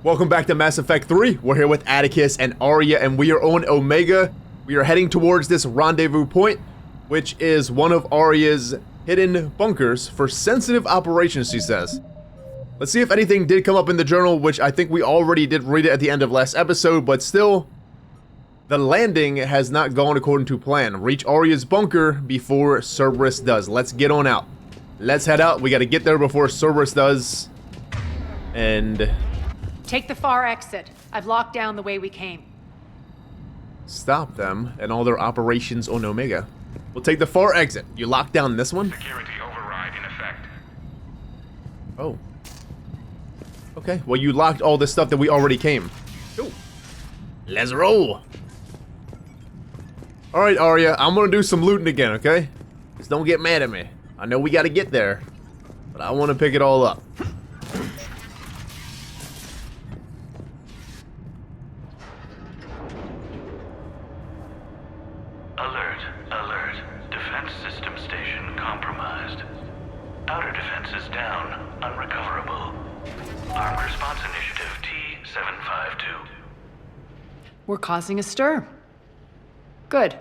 Welcome back to Mass Effect 3. We're here with Atticus and Aria, and we are on Omega. We are heading towards this rendezvous point, which is one of Aria's hidden bunkers for sensitive operations, she says. Let's see if anything did come up in the journal, which I think we already did read it at the end of last episode, but still, the landing has not gone according to plan. Reach Aria's bunker before Cerberus does. Let's get on out. Let's head out. We gotta get there before Cerberus does. And... take the far exit. I've locked down the way we came. stop them and all their operations on Omega. We'll take the far exit. You lock down this one? Security override in effect. Oh. Okay, well you locked all this stuff that we already came. Cool. Let's roll. Alright, Aria, I'm gonna do some looting again, okay? Just don't get mad at me. I know we gotta get there, but I wanna pick it all up. Alert, alert. Defense system station compromised. Outer defenses down, unrecoverable. Armed response initiative T-752. We're causing a stir. Good.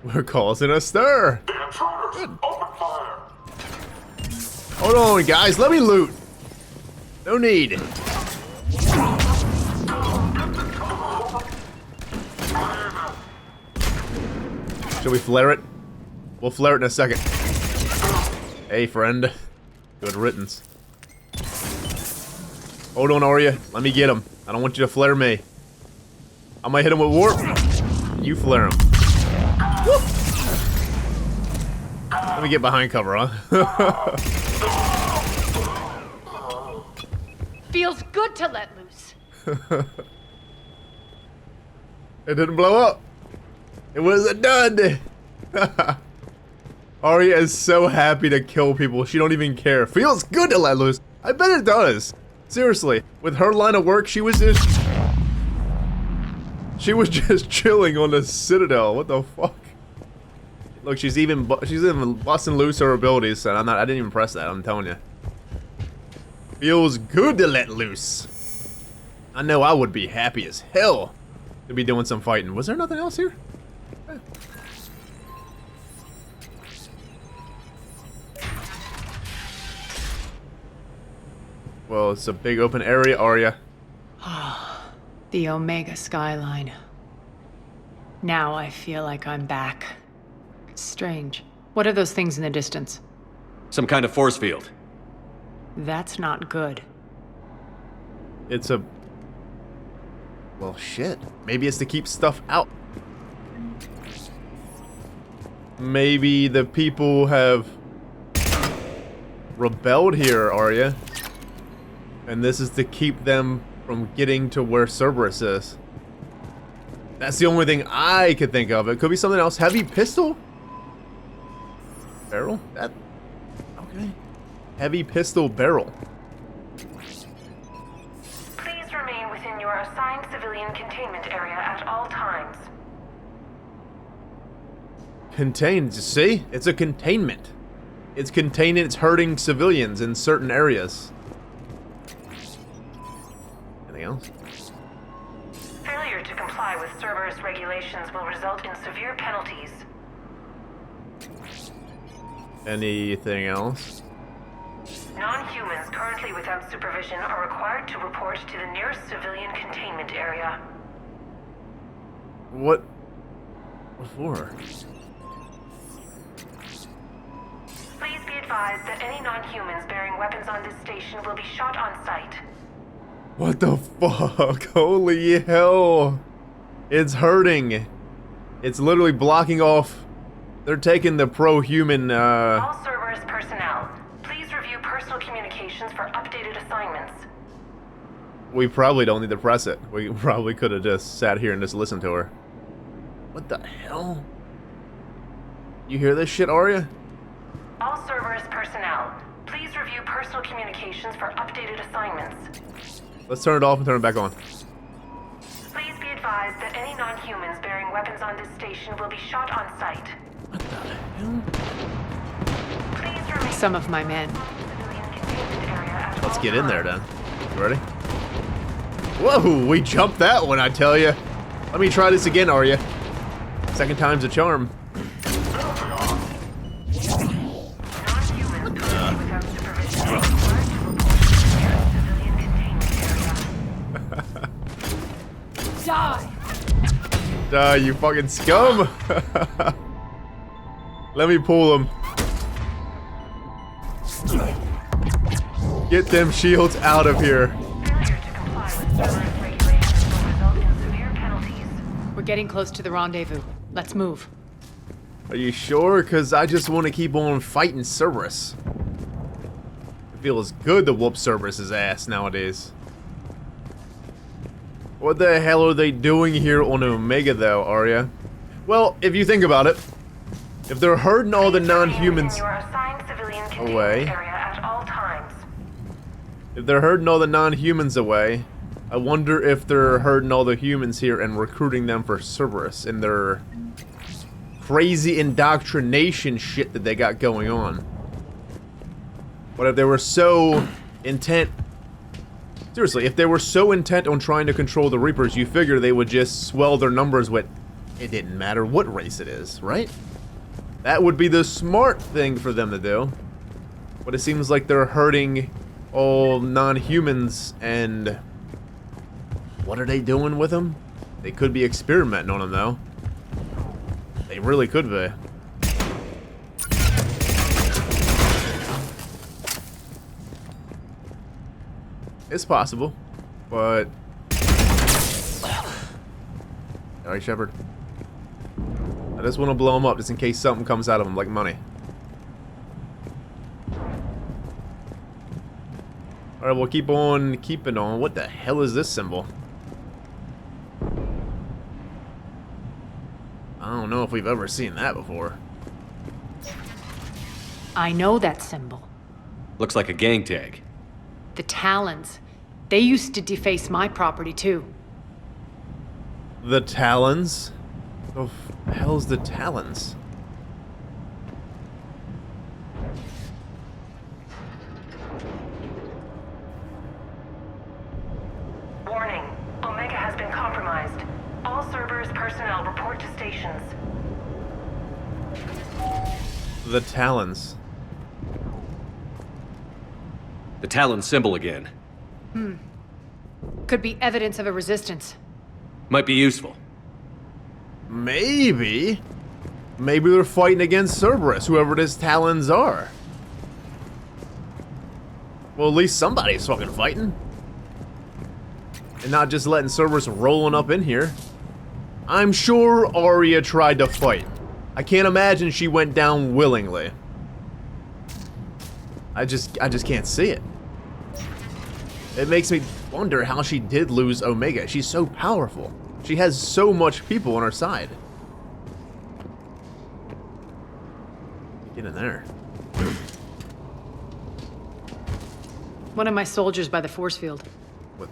We're causing a stir. The intruders, open fire! Hold on, guys. Let me loot. No need. Should we flare it? We'll flare it in a second. Hey, friend. Good riddance. Hold on, Aria. Let me get him. I don't want you to flare me. I might hit him with warp. You flare him. Woo! Let me get behind cover, huh? Feels good to let loose. It didn't blow up. It was a dud. Aria is so happy to kill people. She don't even care. Feels good to let loose. I bet it does. Seriously, with her line of work, she was just chilling on the Citadel. What the fuck? Look, she's even busting loose her abilities, and I didn't even press that. I'm telling you. Feels good to let loose. I know I would be happy as hell to be doing some fighting. Was there nothing else here? Eh. Well, it's a big open area, Aria. The Omega Skyline. Now I feel like I'm back. Strange. What are those things in the distance? Some kind of force field. That's not good. It's a... well, shit. Maybe it's to keep stuff out. Maybe the people have rebelled here, Aria. And this is to keep them from getting to where Cerberus is. That's the only thing I could think of. It could be something else. Heavy pistol? Barrel? That... okay. Heavy pistol barrel. Please remain within your assigned civilian containment area at all times. Contained, see? It's a containment. It's containing, it's hurting civilians in certain areas. Anything else? Failure to comply with Cerberus regulations will result in severe penalties. Anything else? Non-humans currently without supervision are required to report to the nearest civilian containment area. What for? Please be advised that any non-humans bearing weapons on this station will be shot on sight. What the fuck? Holy hell. It's hurting. It's literally blocking off. They're taking the pro-human, All Cerberus personnel, please review personal communications for updated assignments. We probably don't need to press it. We probably could have just sat here and just listened to her. What the hell? You hear this shit, Aria? All Cerberus personnel, please review personal communications for updated assignments. Let's turn it off and turn it back on. Please be advised that any non-humans bearing weapons on this station will be shot on sight. What the hell? Please remain Some of my men. in the civilian containment area at Let's all get in there times. then. You ready? Whoa, we jumped that one, I tell you. Let me try this again, Aria. Second time's a charm. Non-humans currently without supervision are required to report to the nearest civilian containment area. Die! You fucking scum! Let me pull them. Get them shields out of here. Failure to comply with Cerberus regulations will result in severe penalties. We're getting close to the rendezvous. Let's move. Are you sure? Because I just want to keep on fighting Cerberus. It feels good to whoop Cerberus's ass nowadays. What the hell are they doing here on Omega, though, Aria? Well, if you think about it, if they're herding all the non-humans You are assigned civilian containment away, area at all times. if they're herding all the non-humans away, I wonder if they're herding all the humans here and recruiting them for Cerberus in their crazy indoctrination shit that they got going on. What if they were so intent... Seriously, if they were so intent on trying to control the Reapers, you figure they would just swell their numbers with... It didn't matter what race it is, right? That would be the smart thing for them to do. But it seems like they're hurting all non-humans, and... What are they doing with them? They could be experimenting on them, though. They really could be. It's possible, but... Alright, Shepard. I just want to blow them up just in case something comes out of them, like money. Alright, we'll keep on keeping on. What the hell is this symbol? I don't know if we've ever seen that before. I know that symbol. Looks like a gang tag. The Talons. They used to deface my property, too. The Talons? The hell's the Talons? Warning. Omega has been compromised. All Cerberus personnel report to stations. The Talons. The Talon symbol again. Could be evidence of a resistance. Might be useful. Maybe. Maybe they're fighting against Cerberus, whoever these Talons are. Well, at least somebody's fucking fighting. And not just letting Cerberus rolling up in here. I'm sure Aria tried to fight. I can't imagine she went down willingly. I just can't see it. It makes me wonder how she did lose Omega. She's so powerful. She has so much people on her side. Get in there. One of my soldiers by the force field. What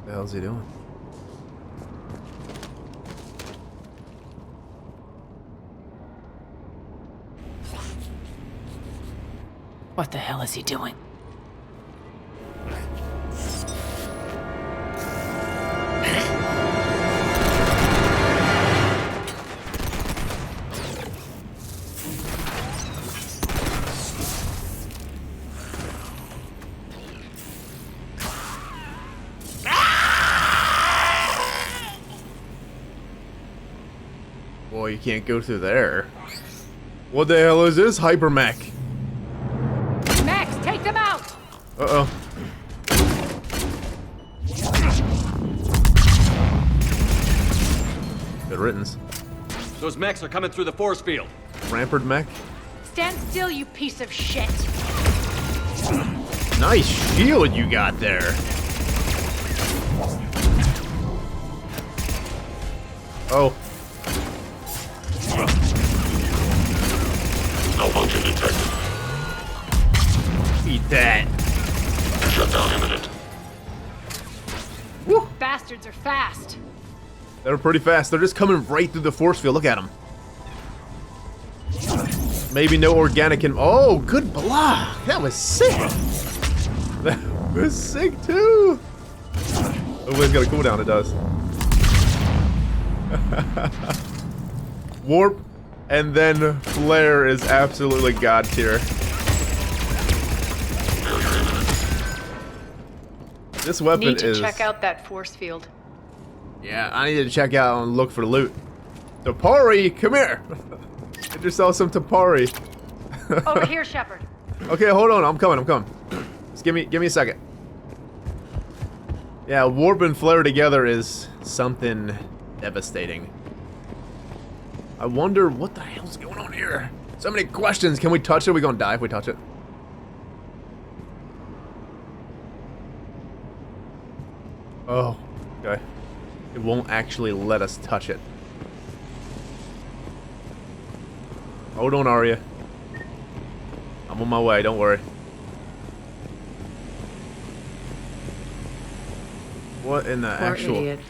the hell's he doing? What the hell is he doing? Boy, you can't go through there. What the hell is this hypermech? Max, take them out! Uh-oh. Good riddance. Those mechs are coming through the force field. Rampart mech. Stand still, you piece of shit! Nice shield you got there. Oh. Malfunction detected. Eat that. Shutdown imminent. Woo. Bastards are fast. They're pretty fast. They're just coming right through the force field. Look at them. Maybe no organic in. Oh, good block. That was sick. That was sick too. Hopefully it's got a cooldown, it does. Warp and then flare is absolutely god tier. This weapon Need to is... check out that force field. Yeah, I need to check out and look for loot. Tapari, come here! Get yourself some Tapari. Over here, Shepard. Okay, hold on, I'm coming. Just give me a second. Yeah, warp and flare together is something devastating. I wonder what the hell's going on here. So many questions. Can we touch it? Are we gonna die if we touch it? Oh, okay. It won't actually let us touch it. Hold on, Aria. I'm on my way, don't worry. What in the Poor actual... idiot.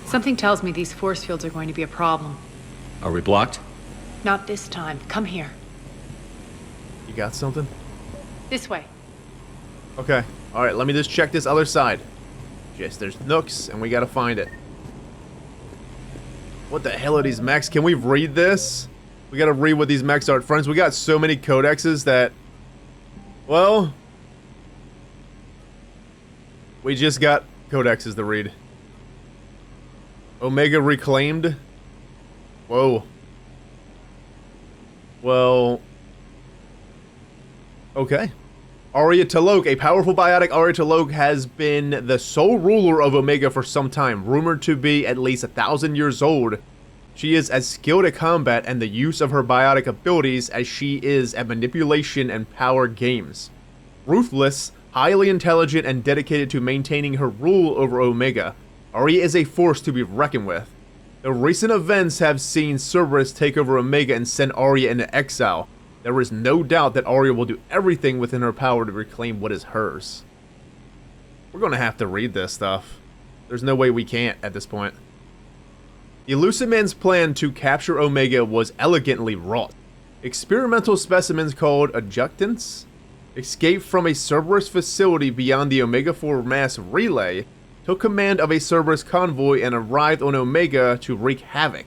Something tells me these force fields are going to be a problem. Are we blocked? Not this time. Come here. You got something? This way. Okay. Alright, let me just check this other side. Yes, there's nooks, and we gotta find it. What the hell are these mechs? Can we read this? We gotta read what these mechs are. Friends, we got so many codexes that... Well... We just got codexes to read. Omega reclaimed? Whoa. Well... Okay. Aria T'Loak, a powerful biotic Aria T'Loak, has been the sole ruler of Omega for some time, rumored to be at least 1,000 years old. She is as skilled at combat and the use of her biotic abilities as she is at manipulation and power games. Ruthless, highly intelligent, and dedicated to maintaining her rule over Omega, Aria is a force to be reckoned with. The recent events have seen Cerberus take over Omega and send Aria into exile. There is no doubt that Aria will do everything within her power to reclaim what is hers. We're gonna have to read this stuff. There's no way we can't at this point. The Elusive Man's plan to capture Omega was elegantly wrought. Experimental specimens called adjuncts escaped from a Cerberus facility beyond the Omega-4 mass relay, took command of a Cerberus convoy, and arrived on Omega to wreak havoc.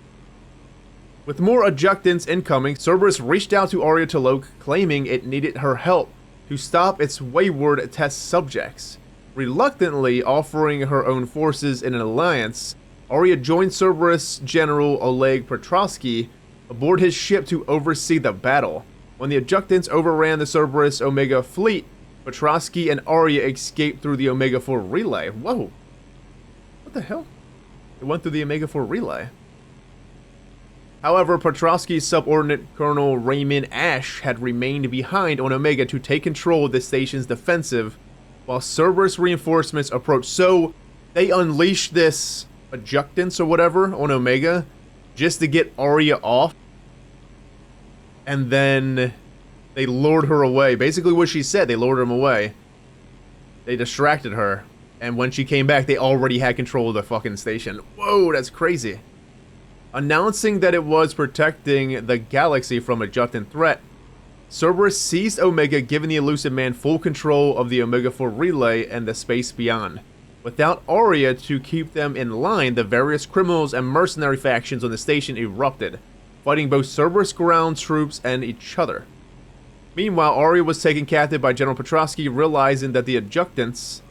With more adjuncts incoming, Cerberus reached out to Aria T'Loak, claiming it needed her help to stop its wayward test subjects. Reluctantly offering her own forces in an alliance, Aria joined Cerberus General Oleg Petrovsky aboard his ship to oversee the battle. When the adjuncts overran the Cerberus Omega fleet, Petrovsky and Aria escaped through the Omega-4 relay. Whoa. What the hell? It went through the Omega-4 relay. However, Petrovsky's subordinate Colonel Raymond Ash had remained behind on Omega to take control of the station's defensive, while Cerberus reinforcements approached. So, they unleashed this adjuncts or whatever on Omega just to get Aria off, and then they lured her away. Basically what she said, they lured him away. They distracted her, and when she came back, they already had control of the fucking station. Whoa, that's crazy. Announcing that it was protecting the galaxy from a adjunctant threat, Cerberus seized Omega, giving the Elusive Man full control of the Omega-4 relay and the space beyond. Without Aria to keep them in line, the various criminals and mercenary factions on the station erupted, fighting both Cerberus ground troops and each other. Meanwhile, Aria was taken captive by General Petrovsky, realizing that the adjuncts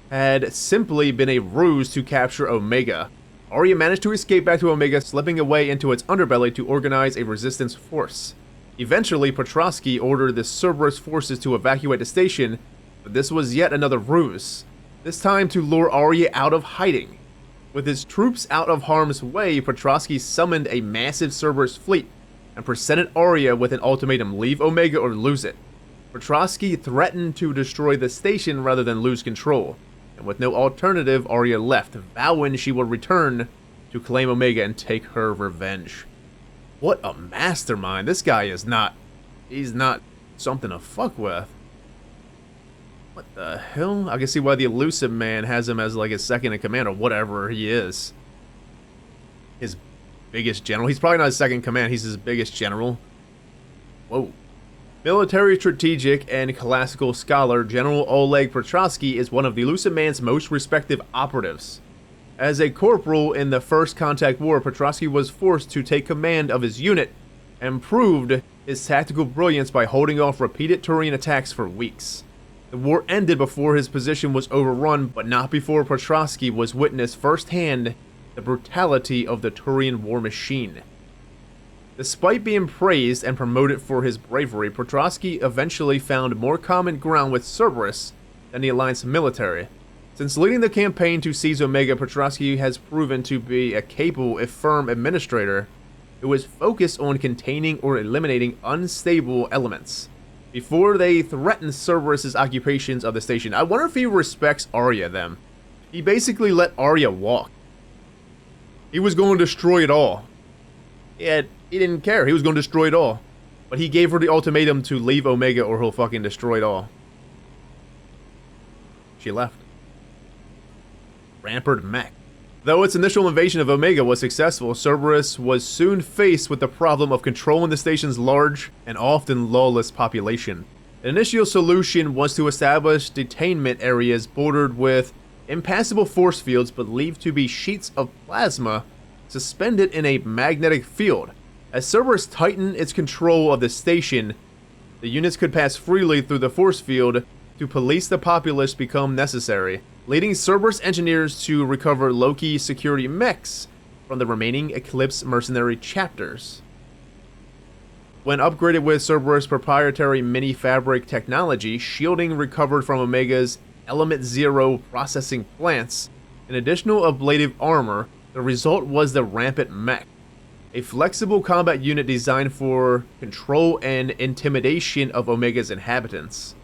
had simply been a ruse to capture Omega. Aria managed to escape back to Omega, slipping away into its underbelly to organize a resistance force. Eventually, Petrovsky ordered the Cerberus forces to evacuate the station, but this was yet another ruse, this time to lure Aria out of hiding. With his troops out of harm's way, Petrovsky summoned a massive Cerberus fleet and presented Aria with an ultimatum: leave Omega or lose it. Petrovsky threatened to destroy the station rather than lose control, and with no alternative, Aria left, vowing she would return to claim Omega and take her revenge. What a mastermind. This guy is not... he's not something to fuck with. What the hell? I can see why the Elusive Man has him as like his second in command, or whatever he is. His biggest general. He's probably not his second in command, he's his biggest general. Whoa. Military strategic and classical scholar General Oleg Petrovsky is one of the Elusive Man's most respected operatives. As a corporal in the First Contact War, Petrovsky was forced to take command of his unit and proved his tactical brilliance by holding off repeated Turian attacks for weeks. The war ended before his position was overrun, but not before Petrovsky was witnessed firsthand the brutality of the Turian war machine. Despite being praised and promoted for his bravery, Petrovsky eventually found more common ground with Cerberus than the Alliance military. Since leading the campaign to seize Omega, Petrovsky has proven to be a capable, if firm, administrator who is focused on containing or eliminating unstable elements before they threaten Cerberus's occupations of the station. I wonder if he respects Aria then. He basically let Aria walk. He was going to destroy it all. He didn't care. He was going to destroy it all. But he gave her the ultimatum to leave Omega or he'll fucking destroy it all. She left. Rampart mech. Though its initial invasion of Omega was successful, Cerberus was soon faced with the problem of controlling the station's large and often lawless population. The initial solution was to establish detainment areas bordered with impassable force fields believed to be sheets of plasma suspended in a magnetic field. As Cerberus tightened its control of the station, the units could pass freely through the force field to police the populace become necessary, leading Cerberus engineers to recover low-key security mechs from the remaining Eclipse mercenary chapters. When upgraded with Cerberus' proprietary mini-fabric technology, shielding recovered from Omega's Element Zero processing plants, an additional ablative armor, the result was the Rampart mech, a flexible combat unit designed for control and intimidation of Omega's inhabitants.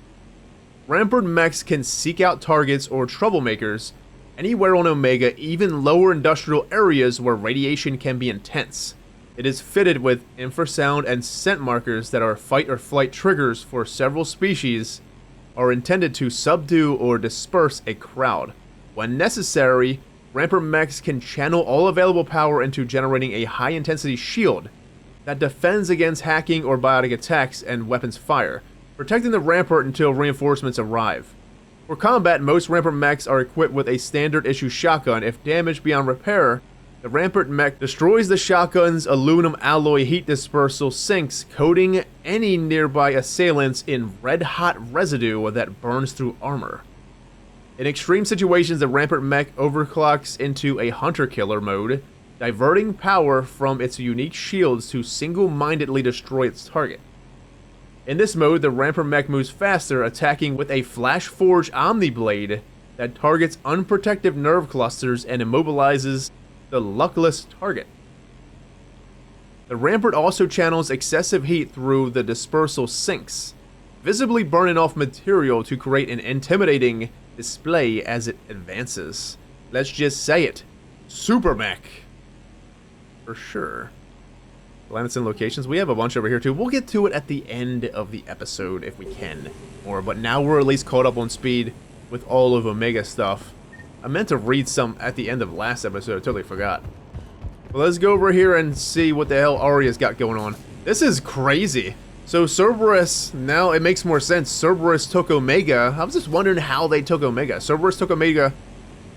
Rampart mechs can seek out targets or troublemakers anywhere on Omega, even lower industrial areas where radiation can be intense. It is fitted with infrasound and scent markers that are fight or flight triggers for several species, are intended to subdue or disperse a crowd. When necessary, Rampart mechs can channel all available power into generating a high-intensity shield that defends against hacking or biotic attacks and weapons fire, protecting the Rampart until reinforcements arrive. For combat, most Rampart mechs are equipped with a standard-issue shotgun. If damaged beyond repair, the Rampart mech destroys the shotgun's aluminum alloy heat dispersal sinks, coating any nearby assailants in red-hot residue that burns through armor. In extreme situations, the Rampart mech overclocks into a hunter-killer mode, diverting power from its unique shields to single-mindedly destroy its target. In this mode, the Rampart mech moves faster, attacking with a flash-forged Omniblade that targets unprotected nerve clusters and immobilizes the luckless target. The Rampart also channels excessive heat through the dispersal sinks, visibly burning off material to create an intimidating display as it advances. Let's just say it. Super mech. For sure. Planets and locations. We have a bunch over here too. We'll get to it at the end of the episode if we can. But now we're at least caught up on speed with all of Omega stuff. I meant to read some at the end of last episode. I totally forgot. Well, let's go over here and see what the hell Aria's got going on. This is crazy. So Cerberus, now it makes more sense. Cerberus took Omega. I was just wondering how they took Omega. Cerberus took Omega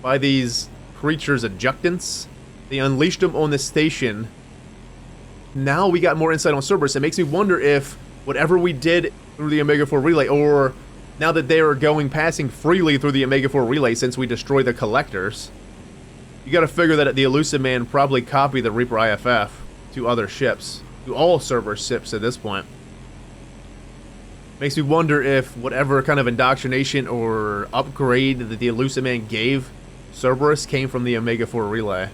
by these creatures' adjuncts. They unleashed them on the station. Now we got more insight on Cerberus. It makes me wonder if whatever we did through the Omega-4 relay, or now that they are passing freely through the Omega-4 relay since we destroyed the collectors, you gotta figure that the Elusive Man probably copied the Reaper IFF to other ships, to all Cerberus ships at this point. Makes me wonder if whatever kind of indoctrination or upgrade that the Elusive Man gave Cerberus came from the Omega-4 relay.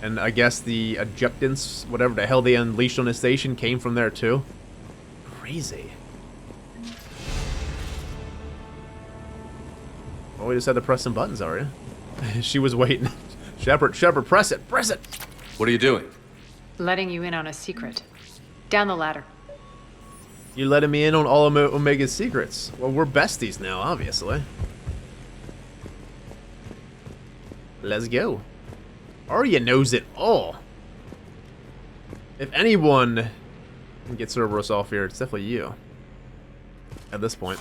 And I guess the adjuncts, whatever the hell they unleashed on the station, came from there too. Crazy. Oh, we just had to press some buttons, Aria. She was waiting. Shepard, press it, press it! What are you doing? Letting you in on a secret. Down the ladder. You letting me in on all of Omega's secrets. Well, we're besties now, obviously. Let's go. Aria knows it all. If anyone can get Cerberus off here, it's definitely you. At this point.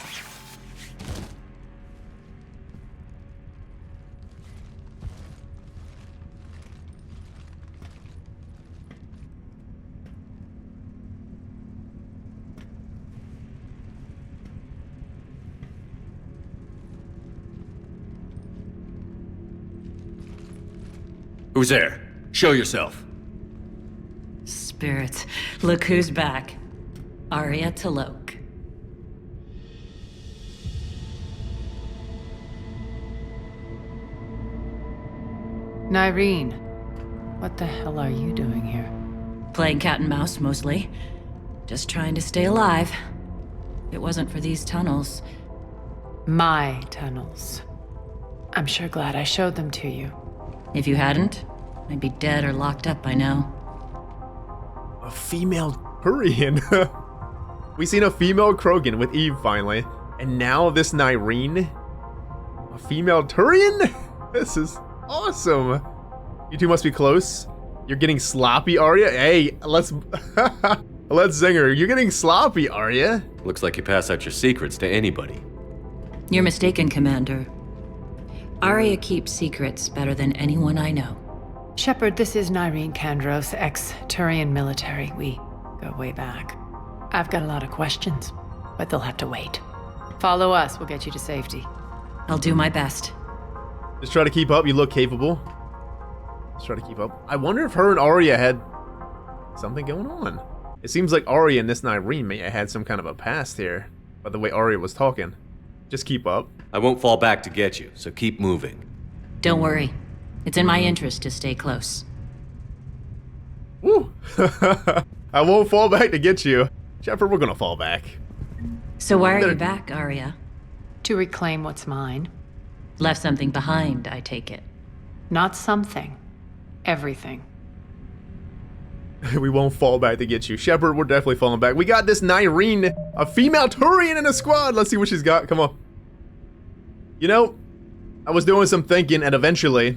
Who's there? Show yourself. Spirits, look who's back. Aria Talok. Nyreen, what the hell are you doing here? Playing cat and mouse, mostly. Just trying to stay alive. If it wasn't for these tunnels. My tunnels. I'm sure glad I showed them to you. If you hadn't, I'd be dead or locked up by now. A female Turian. We seen a female Krogan with Eve finally. And now this Nyreen? A female Turian? This is awesome. You two must be close. You're getting sloppy, Aria? Hey, let's zing her. You're getting sloppy, Aria. Looks like you pass out your secrets to anybody. You're mistaken, Commander. Aria keeps secrets better than anyone I know. Shepard, this is Nyreen Kandros, ex-Turian military. We go way back. I've got a lot of questions, but they'll have to wait. Follow us, we'll get you to safety. I'll do my best. Just try to keep up. You look capable. Let's try to keep up. I wonder if her and Aria had something going on. It seems like Aria and this Nyreen may have had some kind of a past here, by the way Aria was talking. Just keep up. I won't fall back to get you, so keep moving. Don't worry. It's in my interest to stay close. Woo! I won't fall back to get you. Shepard, we're gonna fall back. So why are you back, Aria? To reclaim what's mine. Left something behind, I take it. Not something. Everything. We won't fall back to get you. Shepard, we're definitely falling back. We got this Nyreen, a female Turian in a squad. Let's see what she's got. Come on. You know, I was doing some thinking and eventually...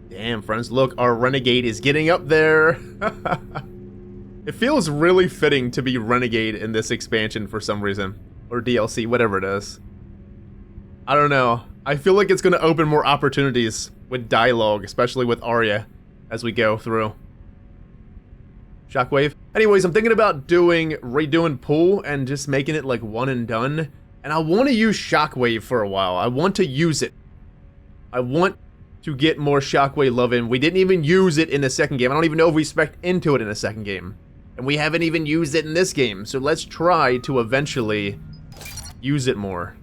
Damn, friends, look, our Renegade is getting up there. It feels really fitting to be Renegade in this expansion for some reason. Or DLC, whatever it is. I don't know. I feel like it's going to open more opportunities with dialogue, especially with Aria, as we go through. Shockwave. Anyways, I'm thinking about redoing Pool and just making it like one and done. And I want to use Shockwave for a while. I want to use it. I want to get more Shockwave love in. We didn't even use it in the second game. I don't even know if we spec'd into it in the second game. And we haven't even used it in this game. So let's try to eventually use it more.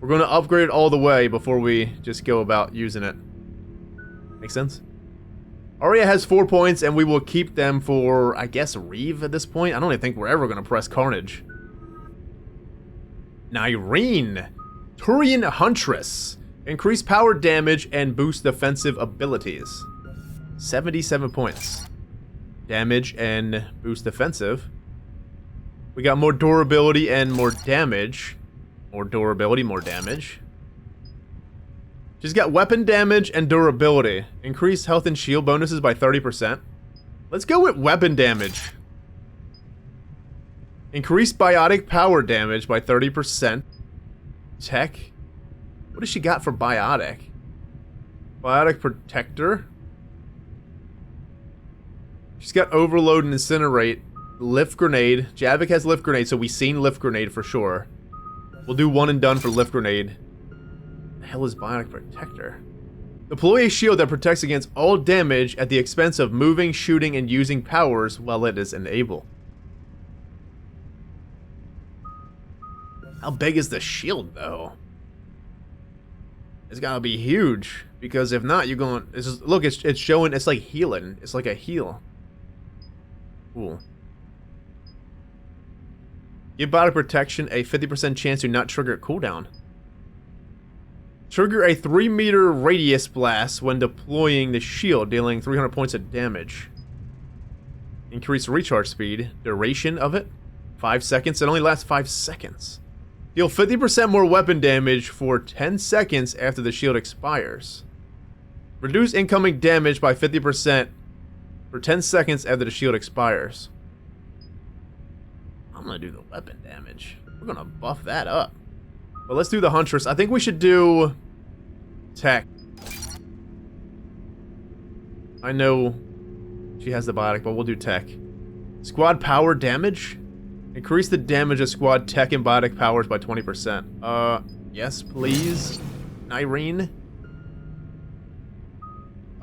We're going to upgrade it all the way before we just go about using it. Make sense? Aria has 4 points, and we will keep them for, I guess, Reeve at this point. I don't even think we're ever going to press Carnage. Nyreen. Turian Huntress. Increase power damage and boost defensive abilities. 77 points. Damage and boost defensive. We got more durability and more damage. More durability, more damage. She's got weapon damage and durability. Increased health and shield bonuses by 30%. Let's go with weapon damage. Increased biotic power damage by 30%. Tech. What does she got for biotic? Biotic protector. She's got overload and incinerate. Lift grenade. Javik has lift grenade, so we've seen lift grenade for sure. We'll do one and done for lift grenade. The hell is biotic protector? Deploy a shield that protects against all damage at the expense of moving, shooting, and using powers while it is enabled. How big is the shield, though? It's gotta be huge, because if not, you're going. Look, it's showing. It's like healing. It's like a heal. Cool. Give biotic protection a 50% chance to not trigger a cooldown. Trigger a 3-meter radius blast when deploying the shield, dealing 300 points of damage. Increase recharge speed. Duration of it? 5 seconds. It only lasts 5 seconds. Deal 50% more weapon damage for 10 seconds after the shield expires. Reduce incoming damage by 50% for 10 seconds after the shield expires. I'm gonna do the weapon damage. We're gonna buff that up. But let's do the Huntress. I think we should do tech. I know she has the biotic, but we'll do tech. Squad power damage. Increase the damage of squad tech and biotic powers by 20%. Yes, please. Nyreen.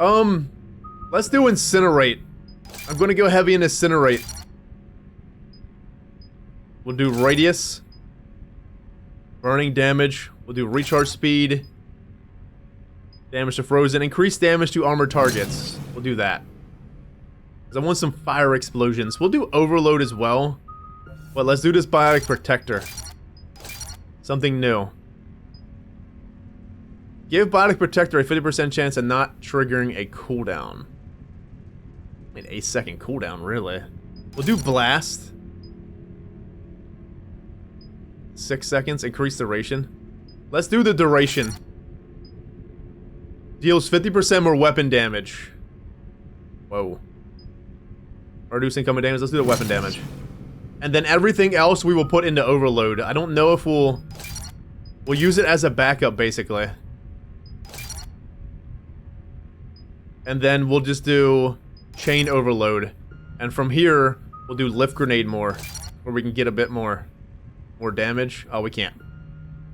Let's do incinerate. I'm gonna go heavy and incinerate. We'll do radius. Burning damage. We'll do recharge speed. Damage to frozen. Increase damage to armored targets. We'll do that. Because I want some fire explosions. We'll do overload as well. But let's do this biotic protector. Something new. Give biotic protector a 50% chance of not triggering a cooldown. I mean, 8-second cooldown, really. We'll do blast. 6 seconds. Increase duration. Let's do the duration. Deals 50% more weapon damage. Whoa. Reduce incoming damage. Let's do the weapon damage. And then everything else we will put into overload. I don't know if we'll use it as a backup, basically. And then we'll just do chain overload. And from here, we'll do lift grenade more. Where we can get a bit more damage. Oh, we can't.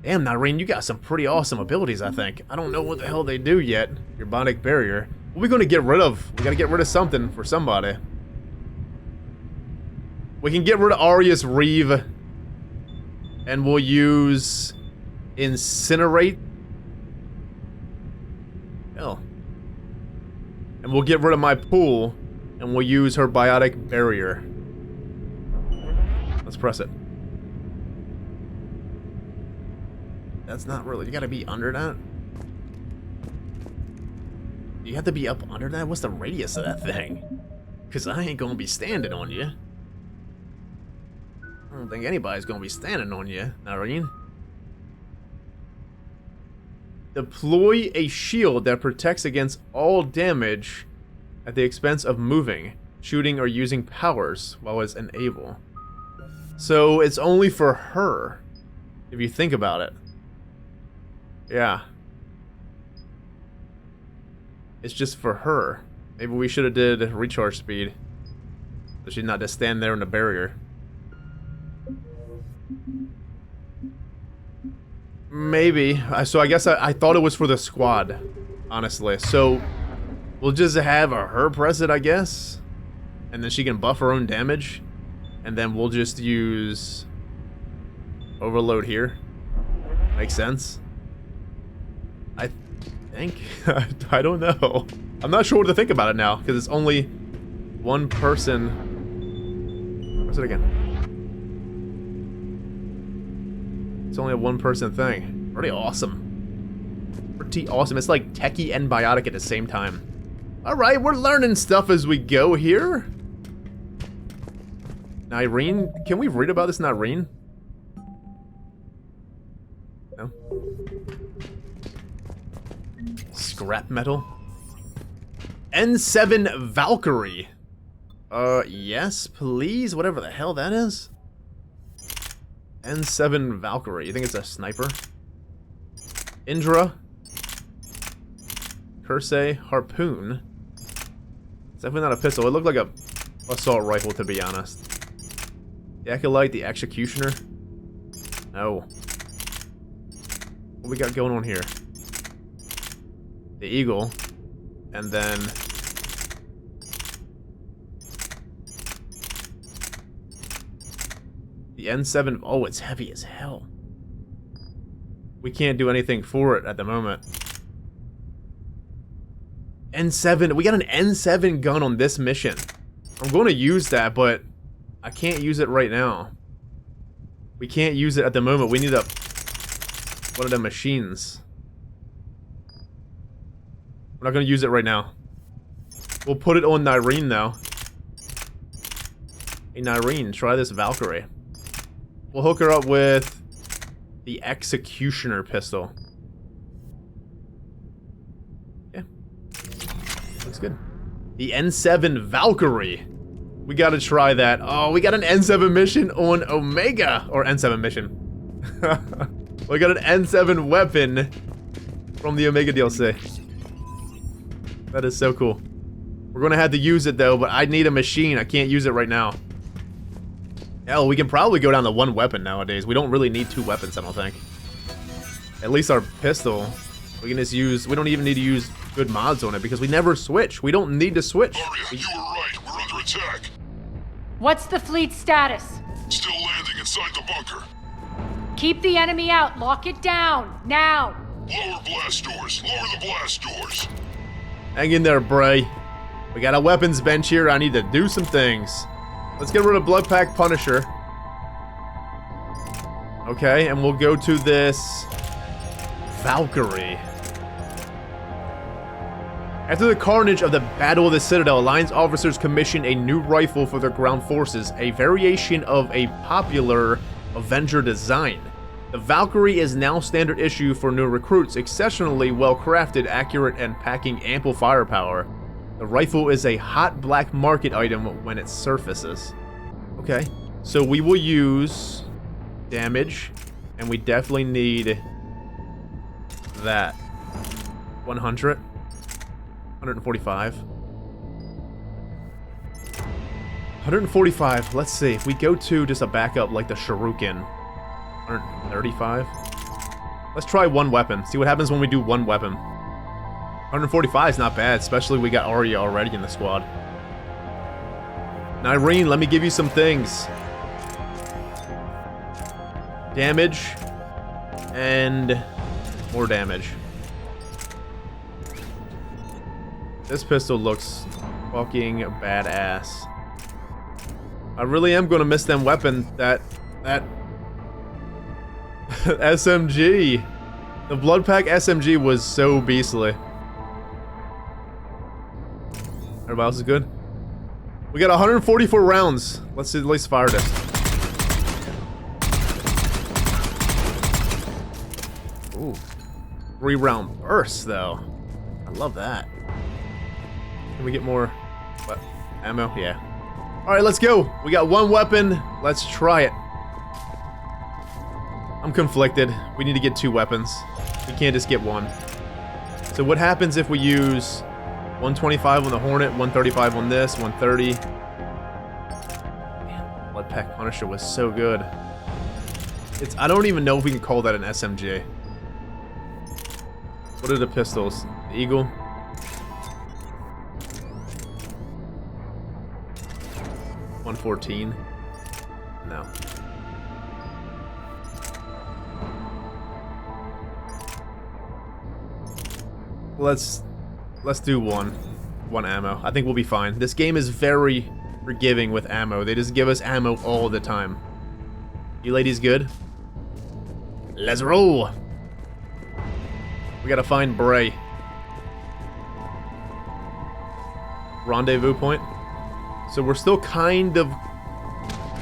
Damn, Nyreen, you got some pretty awesome abilities, I think. I don't know what the hell they do yet. Your biotic barrier. What are we going to get rid of? We got to get rid of something for somebody. We can get rid of Aria's Reeve. And we'll use Incinerate. Hell. And we'll get rid of my pool. And we'll use her biotic barrier. Let's press it. That's not really... You gotta be under that? You have to be up under that? What's the radius of that thing? Because I ain't gonna be standing on you. I don't think anybody's gonna be standing on you, Nyreen. Deploy a shield that protects against all damage at the expense of moving, shooting, or using powers while it's enabled. So it's only for her, if you think about it. Yeah. It's just for her. Maybe we should have did recharge speed. So she'd not just stand there in the barrier. Maybe. So I guess I thought it was for the squad, honestly. So we'll just have her press it, I guess. And then she can buff her own damage. And then we'll just use overload here. Makes sense. I think. I don't know. I'm not sure what to think about it now, because it's only one person. What's it again? It's only a one-person thing. Pretty awesome. Pretty awesome. It's like techie and biotic at the same time. Alright, we're learning stuff as we go here. Nyreen? Can we read about this, Nyreen? No? Scrap metal? N7 Valkyrie. Yes, please. Whatever the hell that is. N7 Valkyrie. You think it's a sniper? Indra. Cursey. Harpoon. It's definitely not a pistol. It looked like a assault rifle, to be honest. The Acolyte. The Executioner. No. What we got going on here? The Eagle. And then... the N7... Oh, it's heavy as hell. We can't do anything for it at the moment. N7... We got an N7 gun on this mission. I'm going to use that, but I can't use it right now. We can't use it at the moment. We need a... one of the machines. We're not going to use it right now. We'll put it on Nyreen, though. Hey, Nyreen, try this Valkyrie. We'll hook her up with the Executioner pistol. Yeah. Looks good. The N7 Valkyrie. We got to try that. Oh, we got an N7 mission on Omega. Or N7 mission. We got an N7 weapon from the Omega DLC. That is so cool. We're going to have to use it, though, but I need a machine. I can't use it right now. Hell, we can probably go down to one weapon nowadays. We don't really need two weapons, I don't think. At least our pistol We can just use, we don't even need to use good mods on it because we never switch. We don't need to switch. Aria, you were right. We're under attack. What's the fleet status? Still landing inside the bunker. Keep the enemy out. Lock it down. Now. Lower blast doors. Lower the blast doors. Hang in there, Bray. We got a weapons bench here. I need to do some things. Let's get rid of Blood Pack Punisher. Okay, and we'll go to this Valkyrie. After the carnage of the Battle of the Citadel, Alliance officers commissioned a new rifle for their ground forces, a variation of a popular Avenger design. The Valkyrie is now standard issue for new recruits, exceptionally well crafted, accurate, and packing ample firepower. The rifle is a hot black market item when it surfaces. Okay, so we will use damage, and we definitely need that. 100, 145. 145, let's see, if we go to just a backup like the Shuriken, 135. Let's try one weapon, see what happens when we do one weapon. 145 is not bad, especially we got Aria already in the squad. Now, Irene, let me give you some things. Damage, and more damage. This pistol looks fucking badass. I really am gonna miss them weapon, that SMG. The Blood Pack SMG was so beastly. Everybody else is good? We got 144 rounds. Let's at least fire this. Ooh. 3-round bursts, though. I love that. Can we get more ammo? Yeah. Alright, let's go. We got one weapon. Let's try it. I'm conflicted. We need to get 2 weapons. We can't just get one. So what happens if we use 125 on the Hornet, 135 on this, 130? Man, Blood Pack Punisher was so good. I don't even know if we can call that an SMG. What are the pistols? The Eagle? $114? No. Let's do one ammo. I think we'll be fine. This game is very forgiving with ammo. They just give us ammo all the time. You ladies good? Let's roll. We gotta find Bray. Rendezvous point. So we're still kind of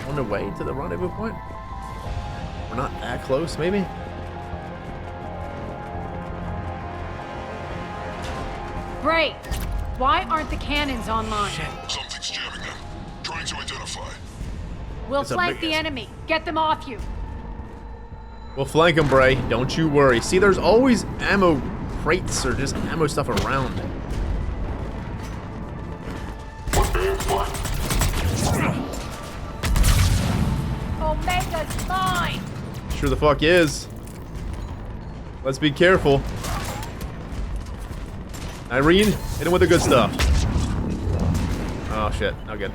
on the way to the rendezvous point. We're not that close, maybe? Bray, why aren't the cannons online? Something's jamming them. Trying to identify. We'll It's a flank big- the enemy. Get them off you. We'll flank him, Bray. Don't you worry. See, there's always ammo crates or just ammo stuff around. Omega's mine. Sure the fuck is. Let's be careful. Irene, hit him with the good stuff. Oh shit, not good.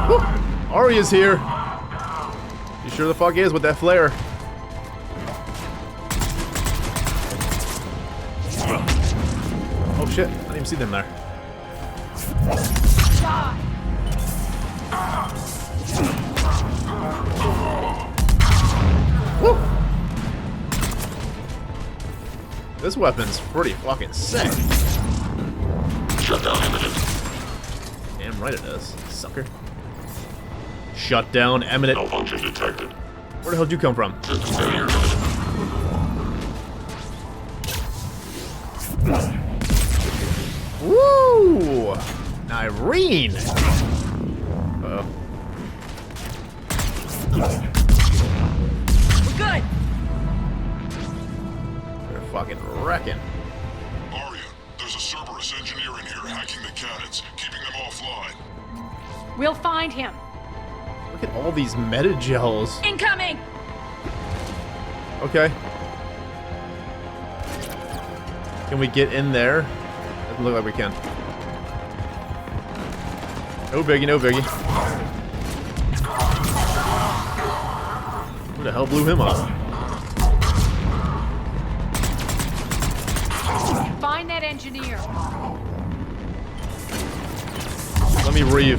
Woo! Aria's here. You sure the fuck is with that flare. Oh shit, I didn't even see them there. Woo! This weapon's pretty fucking sick. Shutdown imminent. Damn right it is, sucker. Shutdown imminent. Malfunction detected. Where the hell did you come from? System failure imminent. Woo! Irene! Uh-oh. We're good. They're fucking wrecking. Aria, there's a Cerberus engineer in here hacking the cannons, keeping them offline. We'll find him. Where Look at all these meta gels. Incoming! Okay. Can we get in there? Doesn't look like we can. No biggie, no biggie. Who the hell blew him up? Find that engineer. Let me reeve.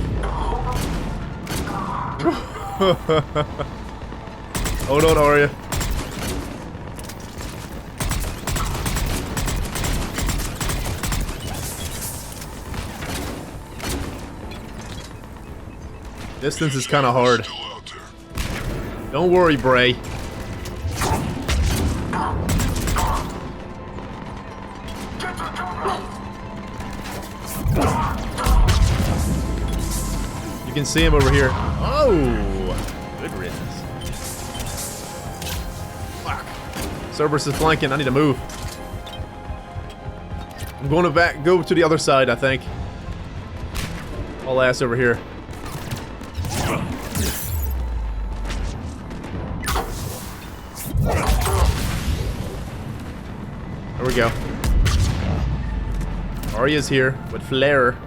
Hold on, Aria. Distance is kind of hard. Still out there. Don't worry, Bray. You can see him over here. Oh, good riddance. Fuck. Cerberus is flanking. I need to move. I'm going to go to the other side, I think. All ass over here. There we go. Aria's here with Flare.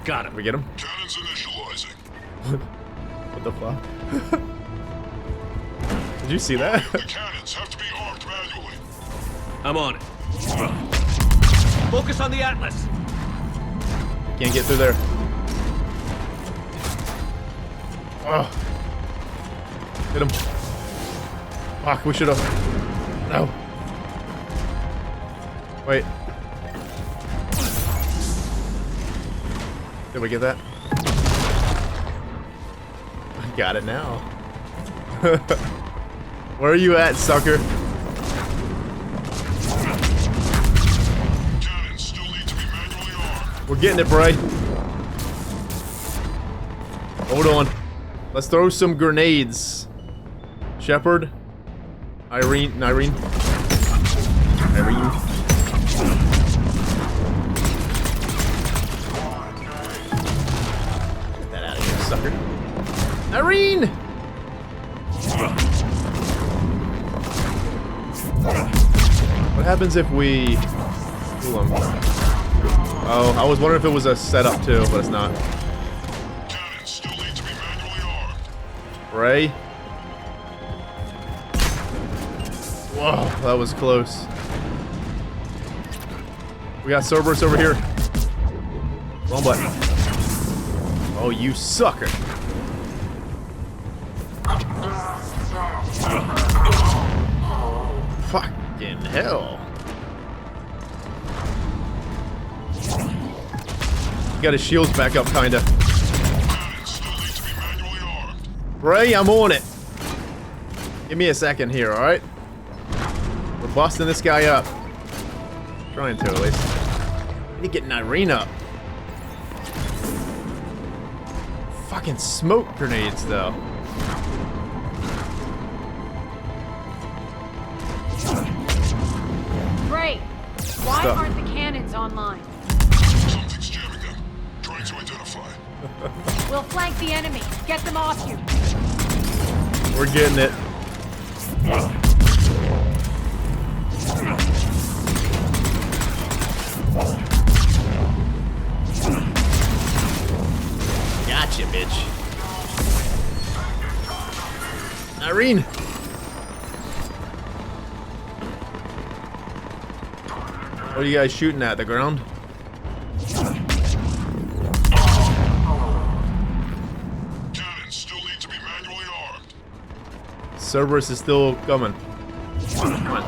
Got him. We get him? Cannons initializing. What the fuck? Did you see that? The cannons have to be armed manually. I'm on it. Focus on the Atlas. Can't get through there. Oh. Hit him. Fuck, we should have. No. Wait. Did we get that? I got it now. Where are you at, sucker? Cannons still need to be manually armed. We're getting it, Bray. Hold on. Let's throw some grenades. Shepard. Irene. Get that out of here, sucker. Irene! What happens if we fool him? Oh, I was wondering if it was a setup too, but it's not. Cannons still need to be manually armed. Ray. Whoa, that was close. We got Cerberus over here. Wrong button. Oh, you sucker. Fucking hell. He got his shields back up, kinda. Cannons still need to be manually armed. Ray, I'm on it. Give me a second here, alright? We're busting this guy up. Trying to, at least. I need to get an Irene up. Fucking smoke grenades, though. Great. Why Stop. aren't the cannons online? Something's jamming them. Trying to identify. We'll flank the enemy. Get them off you. We're getting it. Gotcha, bitch. Irene! What are you guys shooting at? The ground? Cannons still need to be manually armed. Cerberus is still coming. Come on.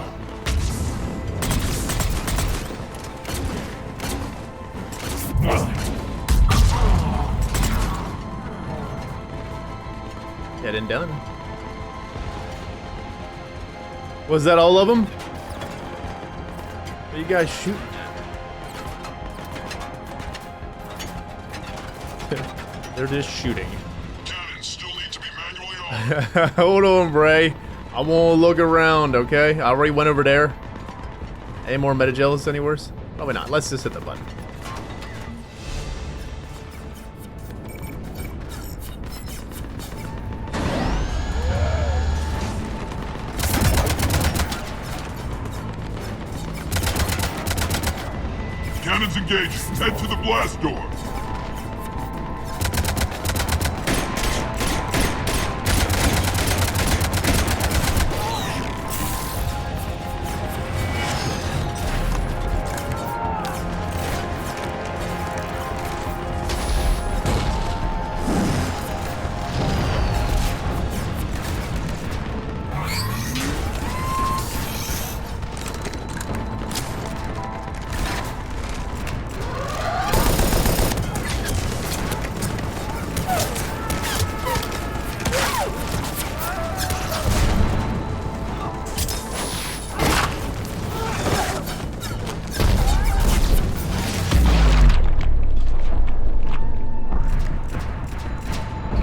Dead and done. Was that all of them? What are you guys shooting at? They're just shooting. Cannons still need to be manually armed. Hold on, Bray. I won't look around, okay? I already went over there. Any more metagelis anywhere? Probably not. Let's just hit the button. Cannons engaging. Head to the blast door.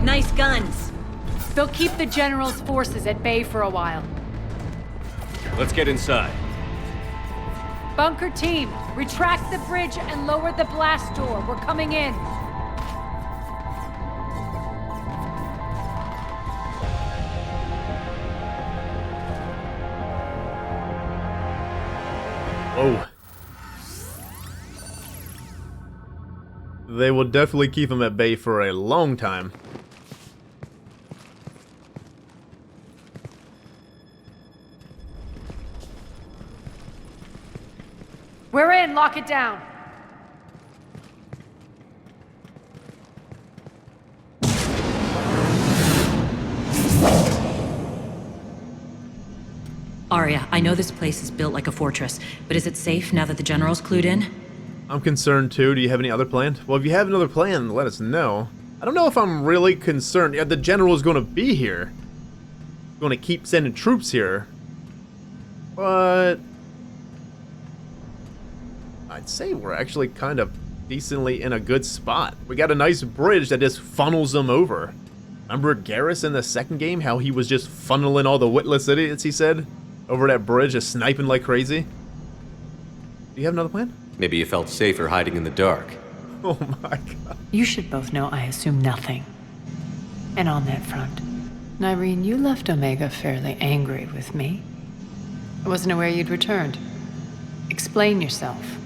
Nice guns. They'll keep the General's forces at bay for a while. Let's get inside. Bunker team, retract the bridge and lower the blast door. We're coming in. Whoa. They will definitely keep him at bay for a long time. We're in. Lock it down. Aria, I know this place is built like a fortress, but is it safe now that the General's clued in? I'm concerned too. Do you have any other plan? Well, if you have another plan, let us know. I don't know if I'm really concerned. Yeah, the General is going to be here. Going to keep sending troops here. But I'd say we're actually kind of decently in a good spot. We got a nice bridge that just funnels them over. Remember Garrus in the second game, how he was just funneling all the witless idiots, he said, over that bridge, just sniping like crazy? Do you have another plan? Maybe you felt safer hiding in the dark. Oh my god. You should both know I assume nothing. And on that front, Nyreen, you left Omega fairly angry with me. I wasn't aware you'd returned. Explain yourself.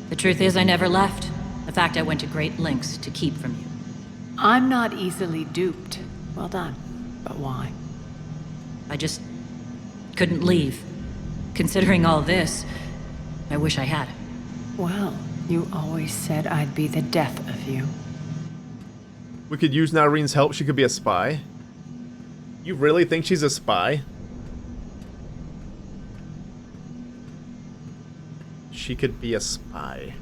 The truth is, I never left. In fact, I went to great lengths to keep from you. I'm not easily duped. Well done. But why? I just couldn't leave. Considering all this, I wish I had. Well, you always said I'd be the death of you. We could use Nyreen's help. She could be a spy. You really think she's a spy? She could be a spy.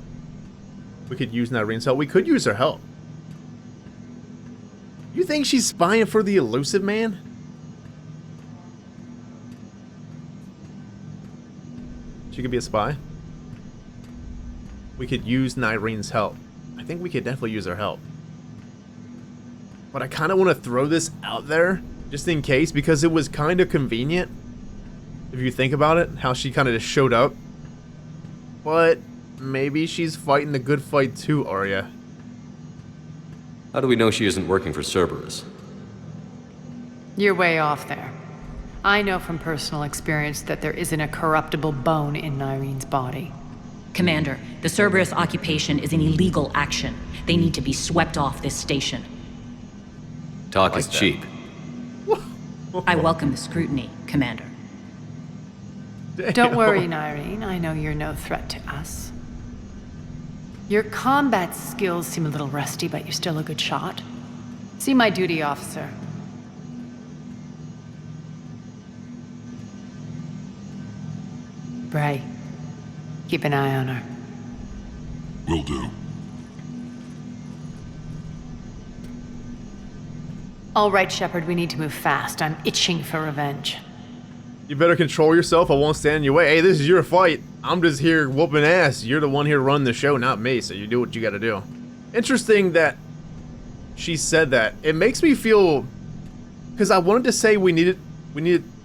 We could use Nyreen's help. We could use her help. You think she's spying for the elusive man? She could be a spy. We could use Nyreen's help. I think we could definitely use her help. But I kind of want to throw this out there, just in case, because it was kind of convenient. If you think about it, how she kind of just showed up. But maybe she's fighting the good fight too, Aria. How do we know she isn't working for Cerberus? You're way off there. I know from personal experience that there isn't a corruptible bone in Nyreen's body. Commander, the Cerberus occupation is an illegal action. They need to be swept off this station. Talk is cheap. I welcome the scrutiny, Commander. Don't worry, Nyreen. I know you're no threat to us. Your combat skills seem a little rusty, but you're still a good shot. See my duty officer. Bray, keep an eye on her. Will do. All right, Shepard, we need to move fast. I'm itching for revenge. You better control yourself. I won't stand in your way. Hey, this is your fight. I'm just here whooping ass. You're the one here running the show, not me. So you do what you gotta do. Interesting that she said that. It makes me feel... Because I wanted to say we needed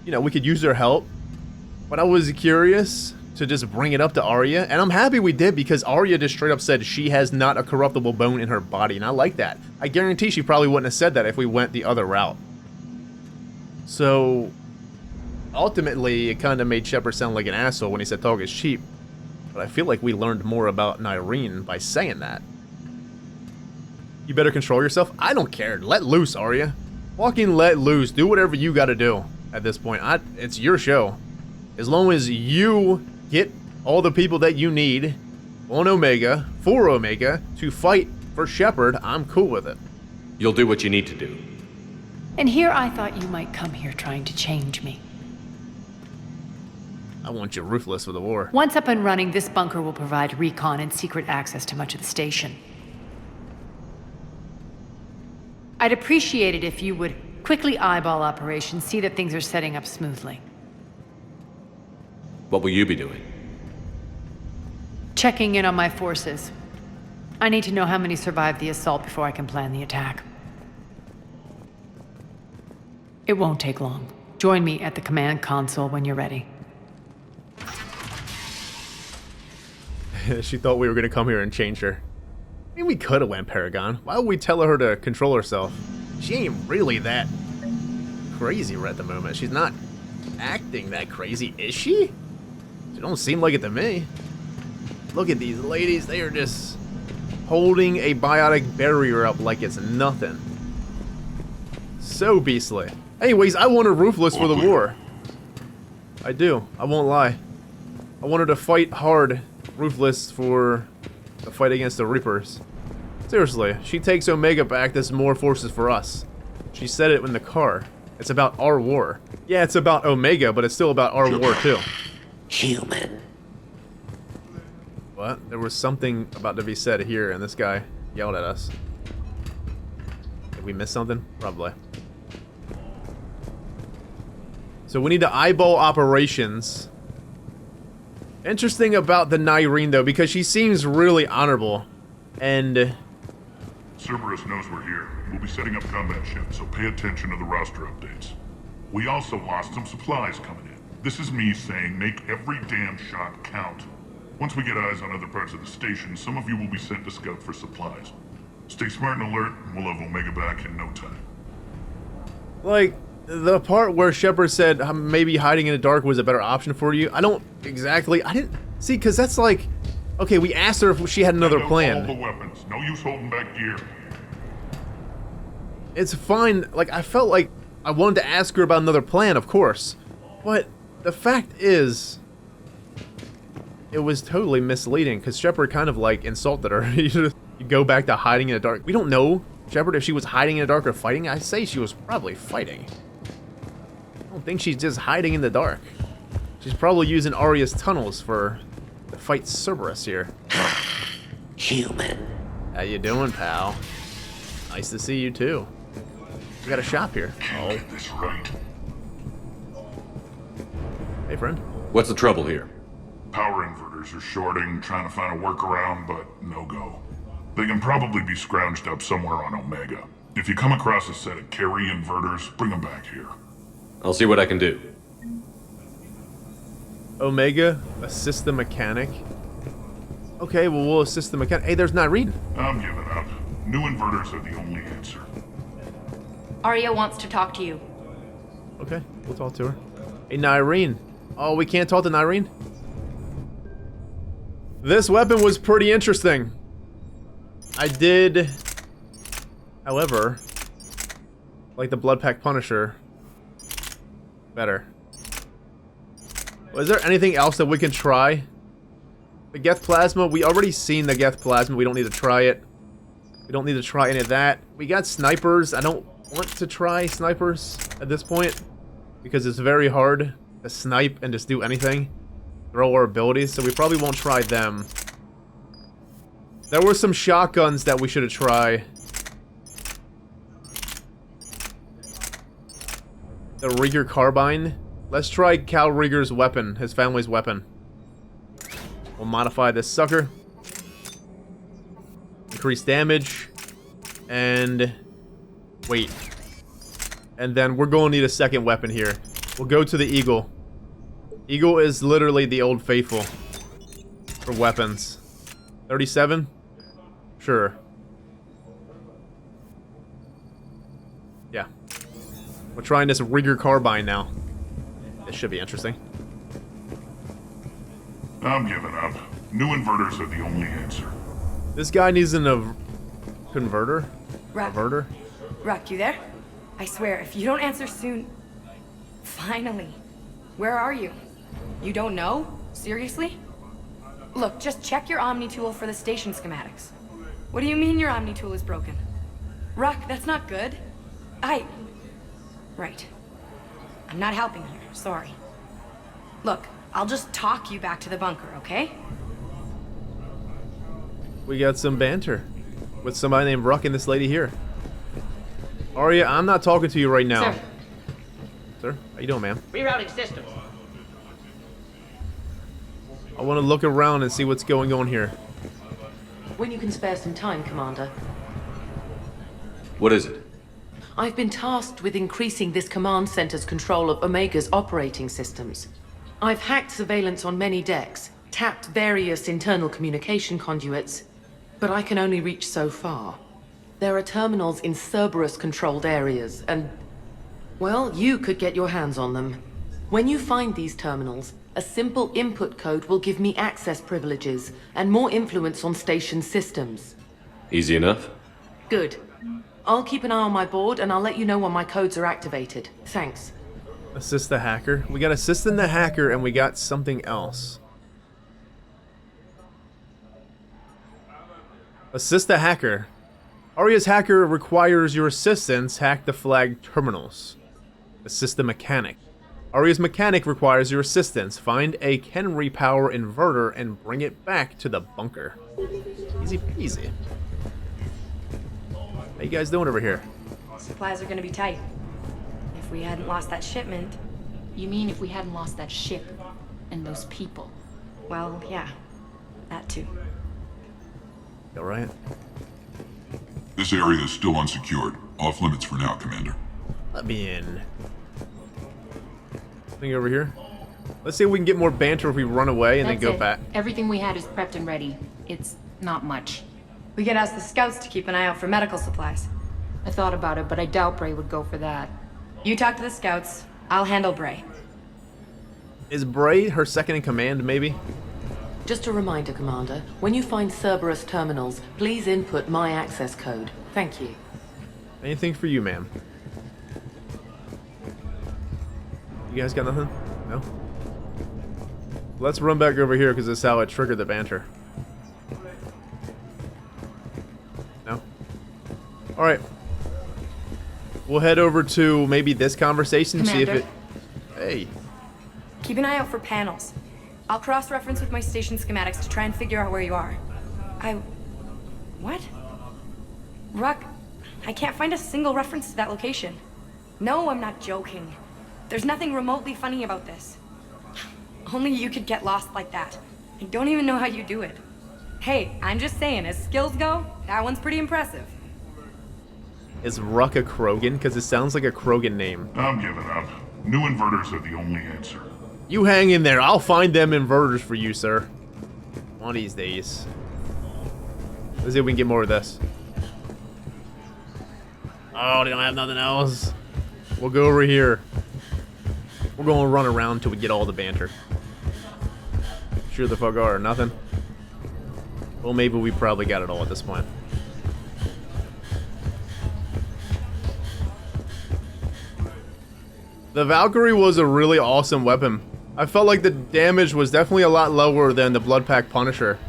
you know, we could use her help. But I was curious to just bring it up to Aria, and I'm happy we did because Aria just straight up said she has not a corruptible bone in her body, and I like that. I guarantee she probably wouldn't have said that if we went the other route. So, ultimately, it kind of made Shepard sound like an asshole when he said talk is cheap. But I feel like we learned more about Nyreen by saying that. You better control yourself. I don't care. Let loose, Aria. Fucking let loose. Do whatever you gotta do at this point. It's your show. As long as you get all the people that you need on Omega, for Omega, to fight for Shepard, I'm cool with it. You'll do what you need to do. And here I thought you might come here trying to change me. I want you ruthless for the war. Once up and running, this bunker will provide recon and secret access to much of the station. I'd appreciate it if you would quickly eyeball operations, see that things are setting up smoothly. What will you be doing? Checking in on my forces. I need to know how many survived the assault before I can plan the attack. It won't take long. Join me at the command console when you're ready. She thought we were gonna come here and change her. I mean, we could have went Paragon. Why would we tell her to control herself? She ain't really that crazy right at the moment. She's not acting that crazy, is she? She don't seem like it to me. Look at these ladies. They are just holding a biotic barrier up like it's nothing. So beastly. Anyways, I want her ruthless for the war. I do. I won't lie. I want her to fight hard, ruthless for the fight against the Reapers. Seriously, she takes Omega back, there's more forces for us. She said it in the car. It's about our war. Yeah, it's about Omega, but it's still about our war too. Human. What? There was something about to be said here, and this guy yelled at us. Did we miss something? Probably. So we need to eyeball operations. Interesting about the Nyreen, though, because she seems really honorable. And Cerberus knows we're here. We'll be setting up combat ships, so pay attention to the roster updates. We also lost some supplies coming in. This is me saying make every damn shot count. Once we get eyes on other parts of the station, some of you will be sent to scout for supplies. Stay smart and alert, and we'll have Omega back in no time. like, the part where Shepard said maybe hiding in the dark was a better option for you, I didn't see, because that's like, okay, we asked her if she had another plan. All the weapons. No use holding back gear. It's fine. Like, I felt like I wanted to ask her about another plan, of course. But the fact is, it was totally misleading, because Shepard kind of, like, insulted her. You go back to hiding in the dark. We don't know, Shepard, if she was hiding in the dark or fighting. I say she was probably fighting. I don't think she's just hiding in the dark. She's probably using Aria's tunnels to fight Cerberus here. Human. How you doing, pal? Nice to see you, too. We got a shop here. Oh, this right. Hey, friend. What's the trouble here? Power inverters are shorting, trying to find a workaround, but no go. They can probably be scrounged up somewhere on Omega. If you come across a set of carry inverters, bring them back here. I'll see what I can do. Omega, assist the mechanic. Okay, well, we'll assist the mechanic. Hey, there's Nyreen. I'm giving up. New inverters are the only answer. Aria wants to talk to you. Okay, we'll talk to her. Hey, Nyreen. Oh, we can't talk to Nyreen? This weapon was pretty interesting. I did, however, like the Blood Pack Punisher better. Was there anything else that we can try? The Geth Plasma, we already seen the Geth Plasma. We don't need to try it. We don't need to try any of that. We got snipers. I don't want to try snipers at this point because it's very hard to snipe and just do anything. Throw our abilities, so we probably won't try them. There were some shotguns that we should have tried. The Rieger carbine. Let's try Cal Rieger's weapon, his family's weapon. We'll modify this sucker. Increase damage. And wait. And then we're going to need a second weapon here. We'll go to the Eagle. Eagle is literally the old faithful for weapons. 37? Sure. Yeah. We're trying this rigger carbine now. This should be interesting. I'm giving up. New inverters are the only answer. This guy needs a converter? Converter? Rock, you there? I swear, if you don't answer soon... Finally. Where are you? You don't know? Seriously? Look, just check your Omni tool for the station schematics. What do you mean your Omni tool is broken? Rock, that's not good. Right. I'm not helping here, sorry. Look, I'll just talk you back to the bunker, okay? We got some banter with somebody named Ruck and this lady here. Aria, I'm not talking to you right now. Sir. Sir, how you doing, ma'am? Rerouting systems. I want to look around and see what's going on here. When you can spare some time, Commander. What is it? I've been tasked with increasing this command center's control of Omega's operating systems. I've hacked surveillance on many decks, tapped various internal communication conduits, but I can only reach so far. There are terminals in Cerberus-controlled areas, and... well, you could get your hands on them. When you find these terminals, a simple input code will give me access privileges and more influence on station systems. Easy enough? Good. I'll keep an eye on my board, and I'll let you know when my codes are activated. Thanks. Assist the hacker. We got assisting the hacker, and we got something else. Assist the hacker. Aria's hacker requires your assistance. Hack the flag terminals. Assist the mechanic. Aria's mechanic requires your assistance. Find a Kenry power inverter and bring it back to the bunker. Easy peasy. How you guys doing over here? Supplies are gonna be tight. If we hadn't lost that shipment... You mean if we hadn't lost that ship and those people? Well, yeah. That too. You alright? This area is still unsecured. Off limits for now, Commander. Let me in. Thing over here. Let's see if we can get more banter if we run away and then go back. Everything we had is prepped and ready. It's not much. We could ask the scouts to keep an eye out for medical supplies. I thought about it, but I doubt Bray would go for that. You talk to the scouts. I'll handle Bray. Is Bray her second in command, maybe? Just a reminder, Commander. When you find Cerberus terminals, please input my access code. Thank you. Anything for you, ma'am? You guys got nothing? No? Let's run back over here because this is how I triggered the banter. No? Alright. We'll head over to maybe this conversation, Commander. see if it... Hey. Keep an eye out for panels. I'll cross-reference with my station schematics to try and figure out where you are. What? Ruck, I can't find a single reference to that location. No, I'm not joking. There's nothing remotely funny about this. Only you could get lost like that. I don't even know how you do it. Hey, I'm just saying, as skills go, that one's pretty impressive. Is Ruck a Krogan? Because it sounds like a Krogan name. I'm giving up. New inverters are the only answer. You hang in there. I'll find them inverters for you, sir. One of these days. Let's see if we can get more of this. Oh, they don't have nothing else. We'll go over here. We're going to run around till we get all the banter. Sure the fuck are. Nothing? Well, maybe we probably got it all at this point. The Valkyrie was a really awesome weapon. I felt like the damage was definitely a lot lower than the Bloodpack Punisher.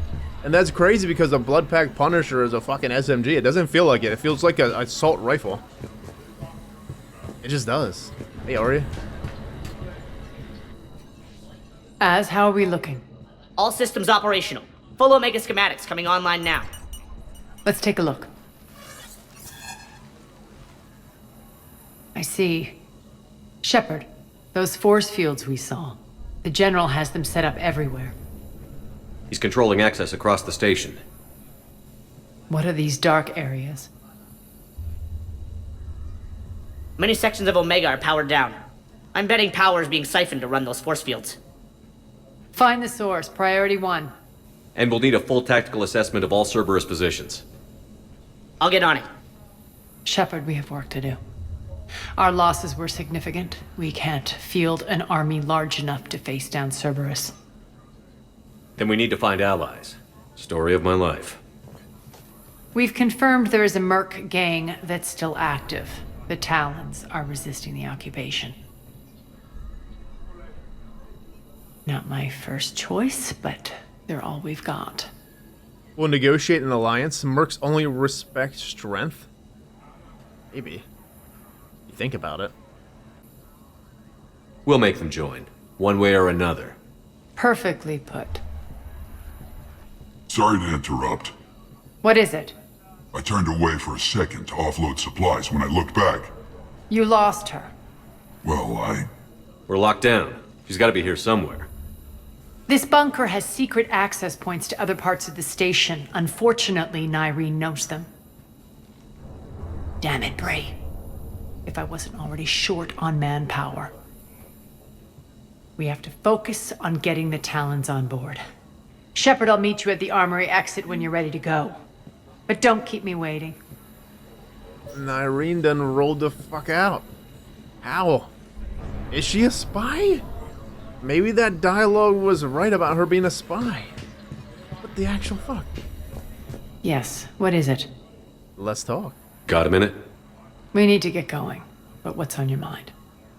And that's crazy because the Bloodpack Punisher is a fucking SMG. It doesn't feel like it. It feels like an assault rifle. It just does. Hey, Aria. How are we looking? All systems operational. Full Omega schematics coming online now. Let's take a look. I see. Shepard, those force fields we saw. The General has them set up everywhere. He's controlling access across the station. What are these dark areas? Many sections of Omega are powered down. I'm betting power is being siphoned to run those force fields. Find the source, priority 1. And we'll need a full tactical assessment of all Cerberus positions. I'll get on it. Shepard, we have work to do. Our losses were significant. We can't field an army large enough to face down Cerberus. Then we need to find allies. Story of my life. We've confirmed there is a merc gang that's still active. The Talons are resisting the occupation. Not my first choice, but they're all we've got. We'll negotiate an alliance. Mercs only respect strength? Maybe. You think about it. We'll make them join, one way or another. Perfectly put. Sorry to interrupt. What is it? I turned away for a second to offload supplies. When I looked back, You lost her. well, We're locked down. She's got to be here somewhere. This bunker has secret access points to other parts of the station. Unfortunately, Nyreen knows them. Damn it, Bray. If I wasn't already short on manpower. We have to focus on getting the Talons on board. Shepard, I'll meet you at the armory exit when you're ready to go. But don't keep me waiting. Nyreen done rolled the fuck out. How? Is she a spy? Maybe that dialogue was right about her being a spy. What the actual fuck? Yes, what is it? Let's talk. Got a minute? We need to get going. But what's on your mind?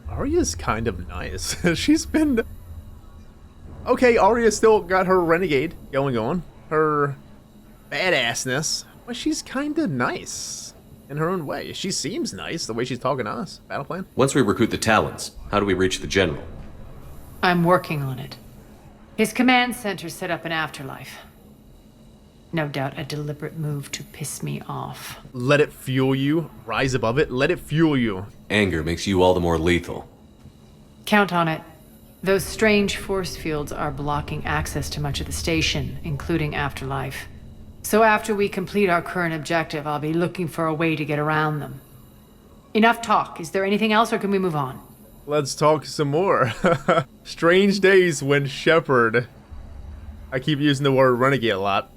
Aria's kind of nice. She's been... Okay, Aria still got her renegade going on. Her badassness. But she's kind of nice. In her own way. She seems nice, the way she's talking to us. Battle plan? Once we recruit the Talons, how do we reach the General? I'm working on it. His command center set up an afterlife. No doubt a deliberate move to piss me off. Let it fuel you. Rise above it. Let it fuel you. Anger makes you all the more lethal. Count on it. Those strange force fields are blocking access to much of the station, including afterlife. So after we complete our current objective, I'll be looking for a way to get around them. Enough talk. Is there anything else, or can we move on? Let's talk some more. Strange days when Shepard... I keep using the word renegade a lot,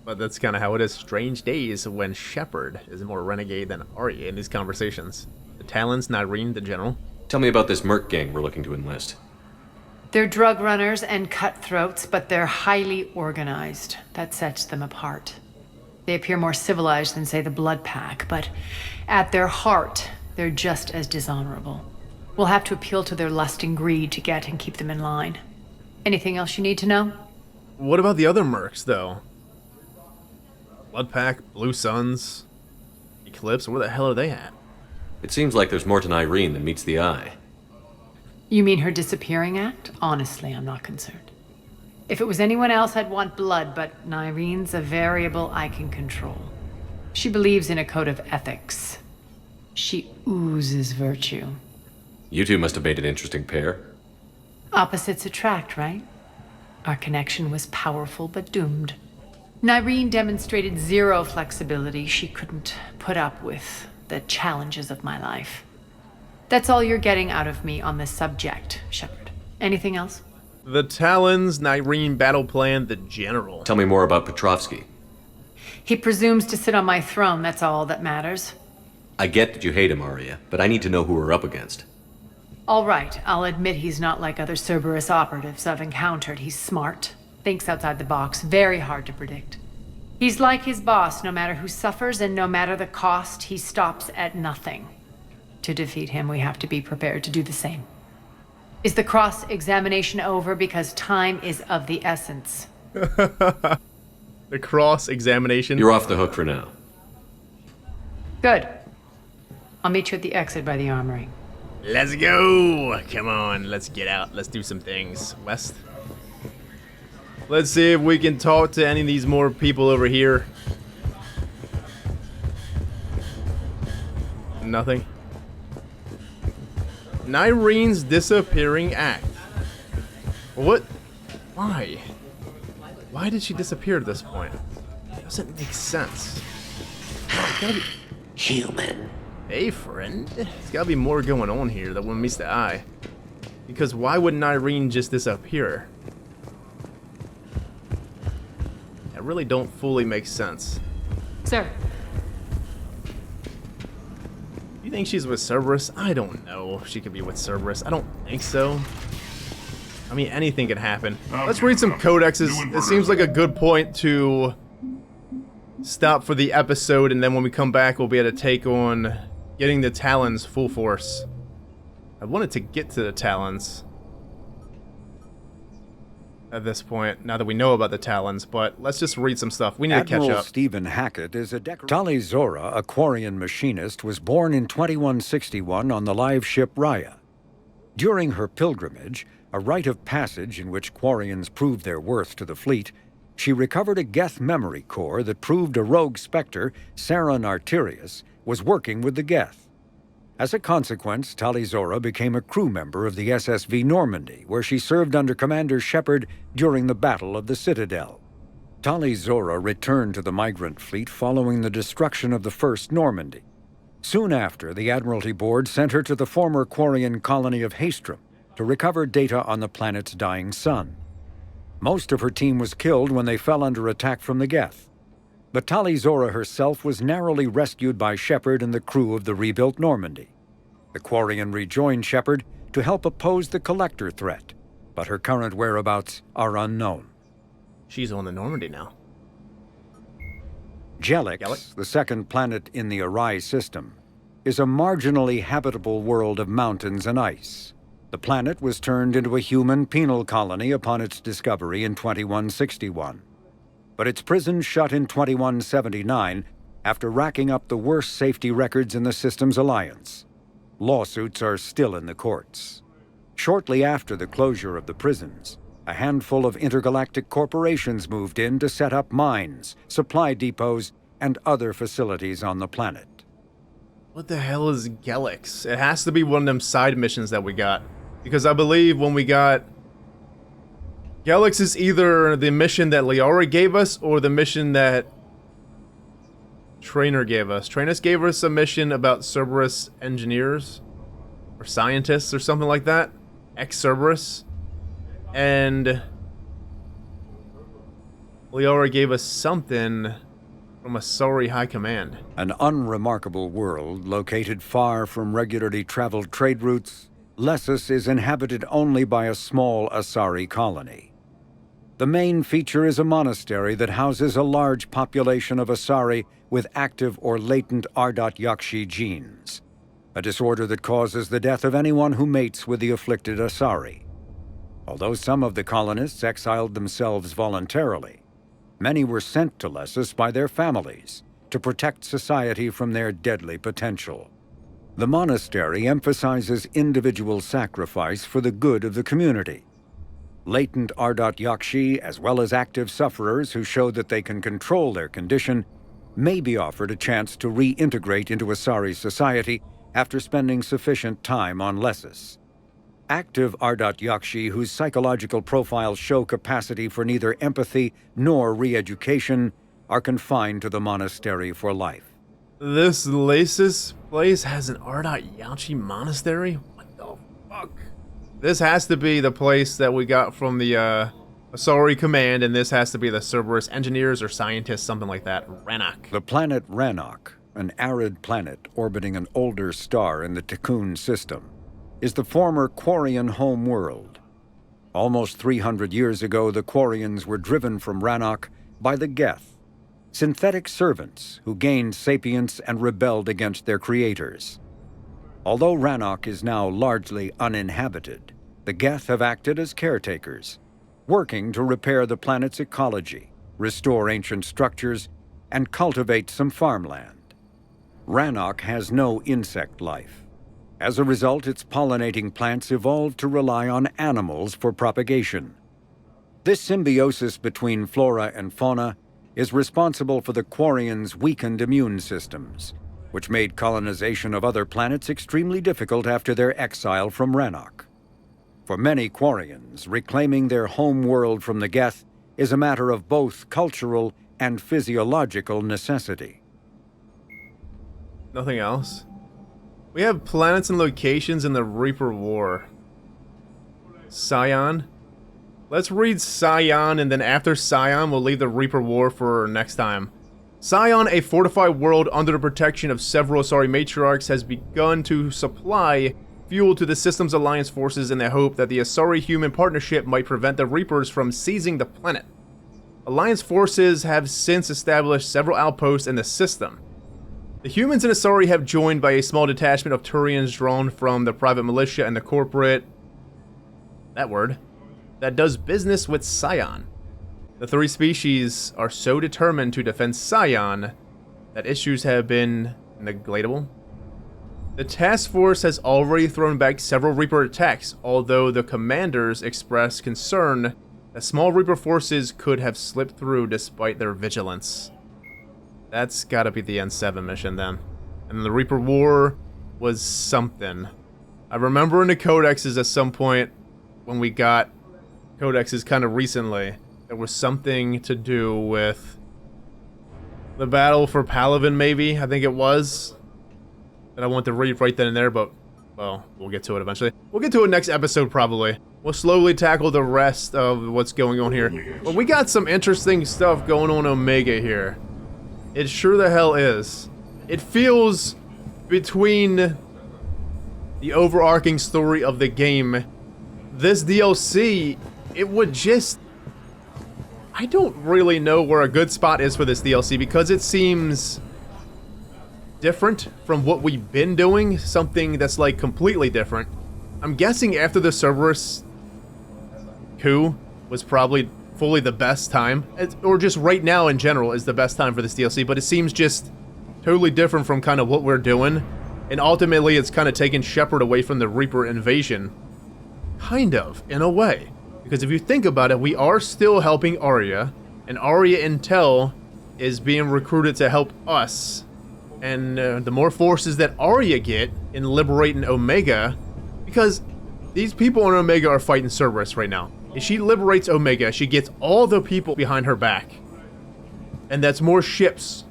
but that's kind of how it is. Strange days when Shepard is more renegade than Aria in these conversations. The Talons, Nyreen, the General. Tell me about this merc gang we're looking to enlist. They're drug runners and cutthroats, but they're highly organized. That sets them apart. They appear more civilized than, say, the Blood Pack, but at their heart, they're just as dishonorable. We'll have to appeal to their lust and greed to get and keep them in line. Anything else you need to know? What about the other mercs, though? Blood Pack, Blue Suns, Eclipse, where the hell are they at? It seems like there's more to Nyreen than meets the eye. You mean her disappearing act? Honestly, I'm not concerned. If it was anyone else, I'd want blood, but Nyreen's a variable I can control. She believes in a code of ethics. She oozes virtue. You two must have made an interesting pair. Opposites attract, right? Our connection was powerful but doomed. Nyreen demonstrated zero flexibility. She couldn't put up with the challenges of my life. That's all you're getting out of me on this subject, Shepard. Anything else? The Talons, Nyreen battle plan, the General. Tell me more about Petrovsky. He presumes to sit on my throne, that's all that matters. I get that you hate him, Aria, but I need to know who we're up against. All right, I'll admit he's not like other Cerberus operatives I've encountered. He's smart, thinks outside the box, very hard to predict. He's like his boss, no matter who suffers and no matter the cost, he stops at nothing. To defeat him, we have to be prepared to do the same. Is the cross-examination over? Because time is of the essence. The cross-examination? You're off the hook for now. Good. I'll meet you at the exit by the armory. Let's go! Come on, let's get out. Let's do some things. West. Let's see if we can talk to any of these more people over here. Nothing. Nyreen's disappearing act. What? Why? Why did she disappear at this point? It doesn't make sense. It's gotta be... Human. Hey, friend. There's gotta be more going on here that one meets the eye. Because why wouldn't Irene just disappear? That really don't fully make sense. Sir. You think she's with Cerberus? I don't know if she could be with Cerberus. I don't think so. I mean, anything could happen. Let's read some codexes. It seems like a good point to stop for the episode, and then when we come back, we'll be able to take on getting the Talons full force. I wanted to get to the Talons at this point, now that we know about the Talons, but let's just read some stuff. We need to catch up. Stephen Hackett is a Tali Zora, a Quarian machinist, was born in 2161 on the live ship Raya. During her pilgrimage, a rite of passage in which Quarians proved their worth to the fleet, she recovered a Geth memory core that proved a rogue Spectre, Saron Arterius, was working with the Geth. As a consequence, Tali Zora became a crew member of the SSV Normandy, where she served under Commander Shepard during the Battle of the Citadel. Tali Zora returned to the migrant fleet following the destruction of the First Normandy. Soon after, the Admiralty Board sent her to the former Quarian colony of Haestrom to recover data on the planet's dying sun. Most of her team was killed when they fell under attack from the Geth. But Tali Zora herself was narrowly rescued by Shepard and the crew of the rebuilt Normandy. The Quarian rejoined Shepard to help oppose the Collector threat, but her current whereabouts are unknown. She's on the Normandy now. Gelix, the second planet in the Aria system, is a marginally habitable world of mountains and ice. The planet was turned into a human penal colony upon its discovery in 2161. But its prison shut in 2179 after racking up the worst safety records in the system's alliance. Lawsuits are still in the courts. Shortly after the closure of the prisons, a handful of intergalactic corporations moved in to set up mines, supply depots, and other facilities on the planet. What the hell is Gelix? It has to be one of them side missions that we got. Because I believe when we got... Gelix is either the mission that Liara gave us or the mission that Trainer gave us. Trainer gave us a mission about Cerberus engineers or scientists or something like that. Ex-Cerberus. And Liara gave us something from Asari High Command. An unremarkable world located far from regularly traveled trade routes, Lessus is inhabited only by a small Asari colony. The main feature is a monastery that houses a large population of Asari with active or latent Ardot-Yakshi genes, a disorder that causes the death of anyone who mates with the afflicted Asari. Although some of the colonists exiled themselves voluntarily, many were sent to Lessus by their families to protect society from their deadly potential. The monastery emphasizes individual sacrifice for the good of the community. Latent Ardot-Yakshi, as well as active sufferers who show that they can control their condition, may be offered a chance to reintegrate into Asari society after spending sufficient time on Lessus. Active Ardot-Yakshi whose psychological profiles show capacity for neither empathy nor re-education are confined to the monastery for life. This Lessus place has an Ardot-Yakshi monastery? What the fuck? This has to be the place that we got from the Asari Command, and this has to be the Cerberus engineers or scientists, something like that. Rannoch. The planet Rannoch, an arid planet orbiting an older star in the Tikkun system, is the former Quarian home world. Almost 300 years ago, the Quarians were driven from Rannoch by the Geth, synthetic servants who gained sapience and rebelled against their creators. Although Rannoch is now largely uninhabited, the Geth have acted as caretakers, working to repair the planet's ecology, restore ancient structures, and cultivate some farmland. Rannoch has no insect life. As a result, its pollinating plants evolved to rely on animals for propagation. This symbiosis between flora and fauna is responsible for the Quarians' weakened immune systems, which made colonization of other planets extremely difficult after their exile from Rannoch. For many Quarians, reclaiming their home world from the Geth is a matter of both cultural and physiological necessity. Nothing else? We have planets and locations in the Reaper War. Scion. Let's read Scion, and then after Scion, we'll leave the Reaper War for next time. Scion, a fortified world under the protection of several Asari matriarchs, has begun to supply fuel to the system's alliance forces in the hope that the Asari-human partnership might prevent the Reapers from seizing the planet. Alliance forces have since established several outposts in the system. The humans in Asari have joined by a small detachment of Turians drawn from the private militia and the corporate... that does business with Scion. The three species are so determined to defend Scion that issues have been neglectable. The task force has already thrown back several Reaper attacks, although the commanders expressed concern that small Reaper forces could have slipped through despite their vigilance. That's gotta be the N7 mission then. And the Reaper War was something. I remember in the codexes at some point when we got codexes kind of recently, there was something to do with the battle for Palaven, maybe, I think it was, that I want to read right then and there, but, well, we'll get to it eventually. We'll get to it next episode, probably. We'll slowly tackle the rest of what's going on here. But we got some interesting stuff going on Omega here. It sure the hell is. It feels between the overarching story of the game, this DLC, it would just... I don't really know where a good spot is for this DLC because it seems different from what we've been doing, something that's like completely different. I'm guessing after the Cerberus coup was probably fully the best time, or just right now in general is the best time for this DLC, but it seems just totally different from kind of what we're doing, and ultimately it's kind of taken Shepard away from the Reaper invasion. Kind of, in a way. Because if you think about it, we are still helping Aria, and Aria Intel is being recruited to help us. And the more forces that Aria get in liberating Omega, because these people on Omega are fighting Cerberus right now. If she liberates Omega, she gets all the people behind her back. And that's more ships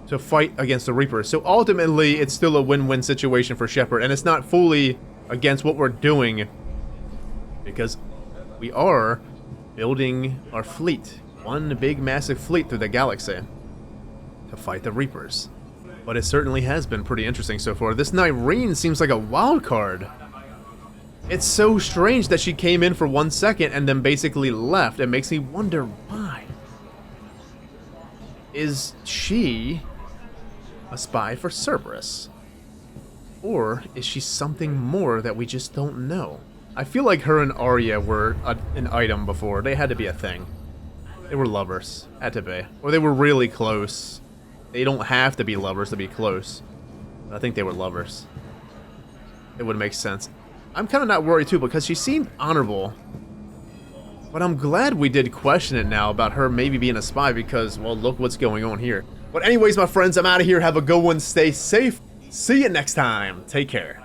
to fight against the Reapers. So ultimately, it's still a win-win situation for Shepard, and it's not fully against what we're doing, because we are building our fleet, one big massive fleet through the galaxy to fight the Reapers. But it certainly has been pretty interesting so far. This Nyreen seems like a wild card. It's so strange that she came in for 1 second and then basically left. It makes me wonder why. Is she a spy for Cerberus? Or is she something more that we just don't know? I feel like her and Aria were an item before. They had to be a thing. They were lovers. Had to be. Or they were really close. They don't have to be lovers to be close. But I think they were lovers. It would make sense. I'm kind of not worried too because she seemed honorable. But I'm glad we did question it now about her maybe being a spy because, well, look what's going on here. But anyways, my friends, I'm out of here. Have a good one. Stay safe. See you next time. Take care.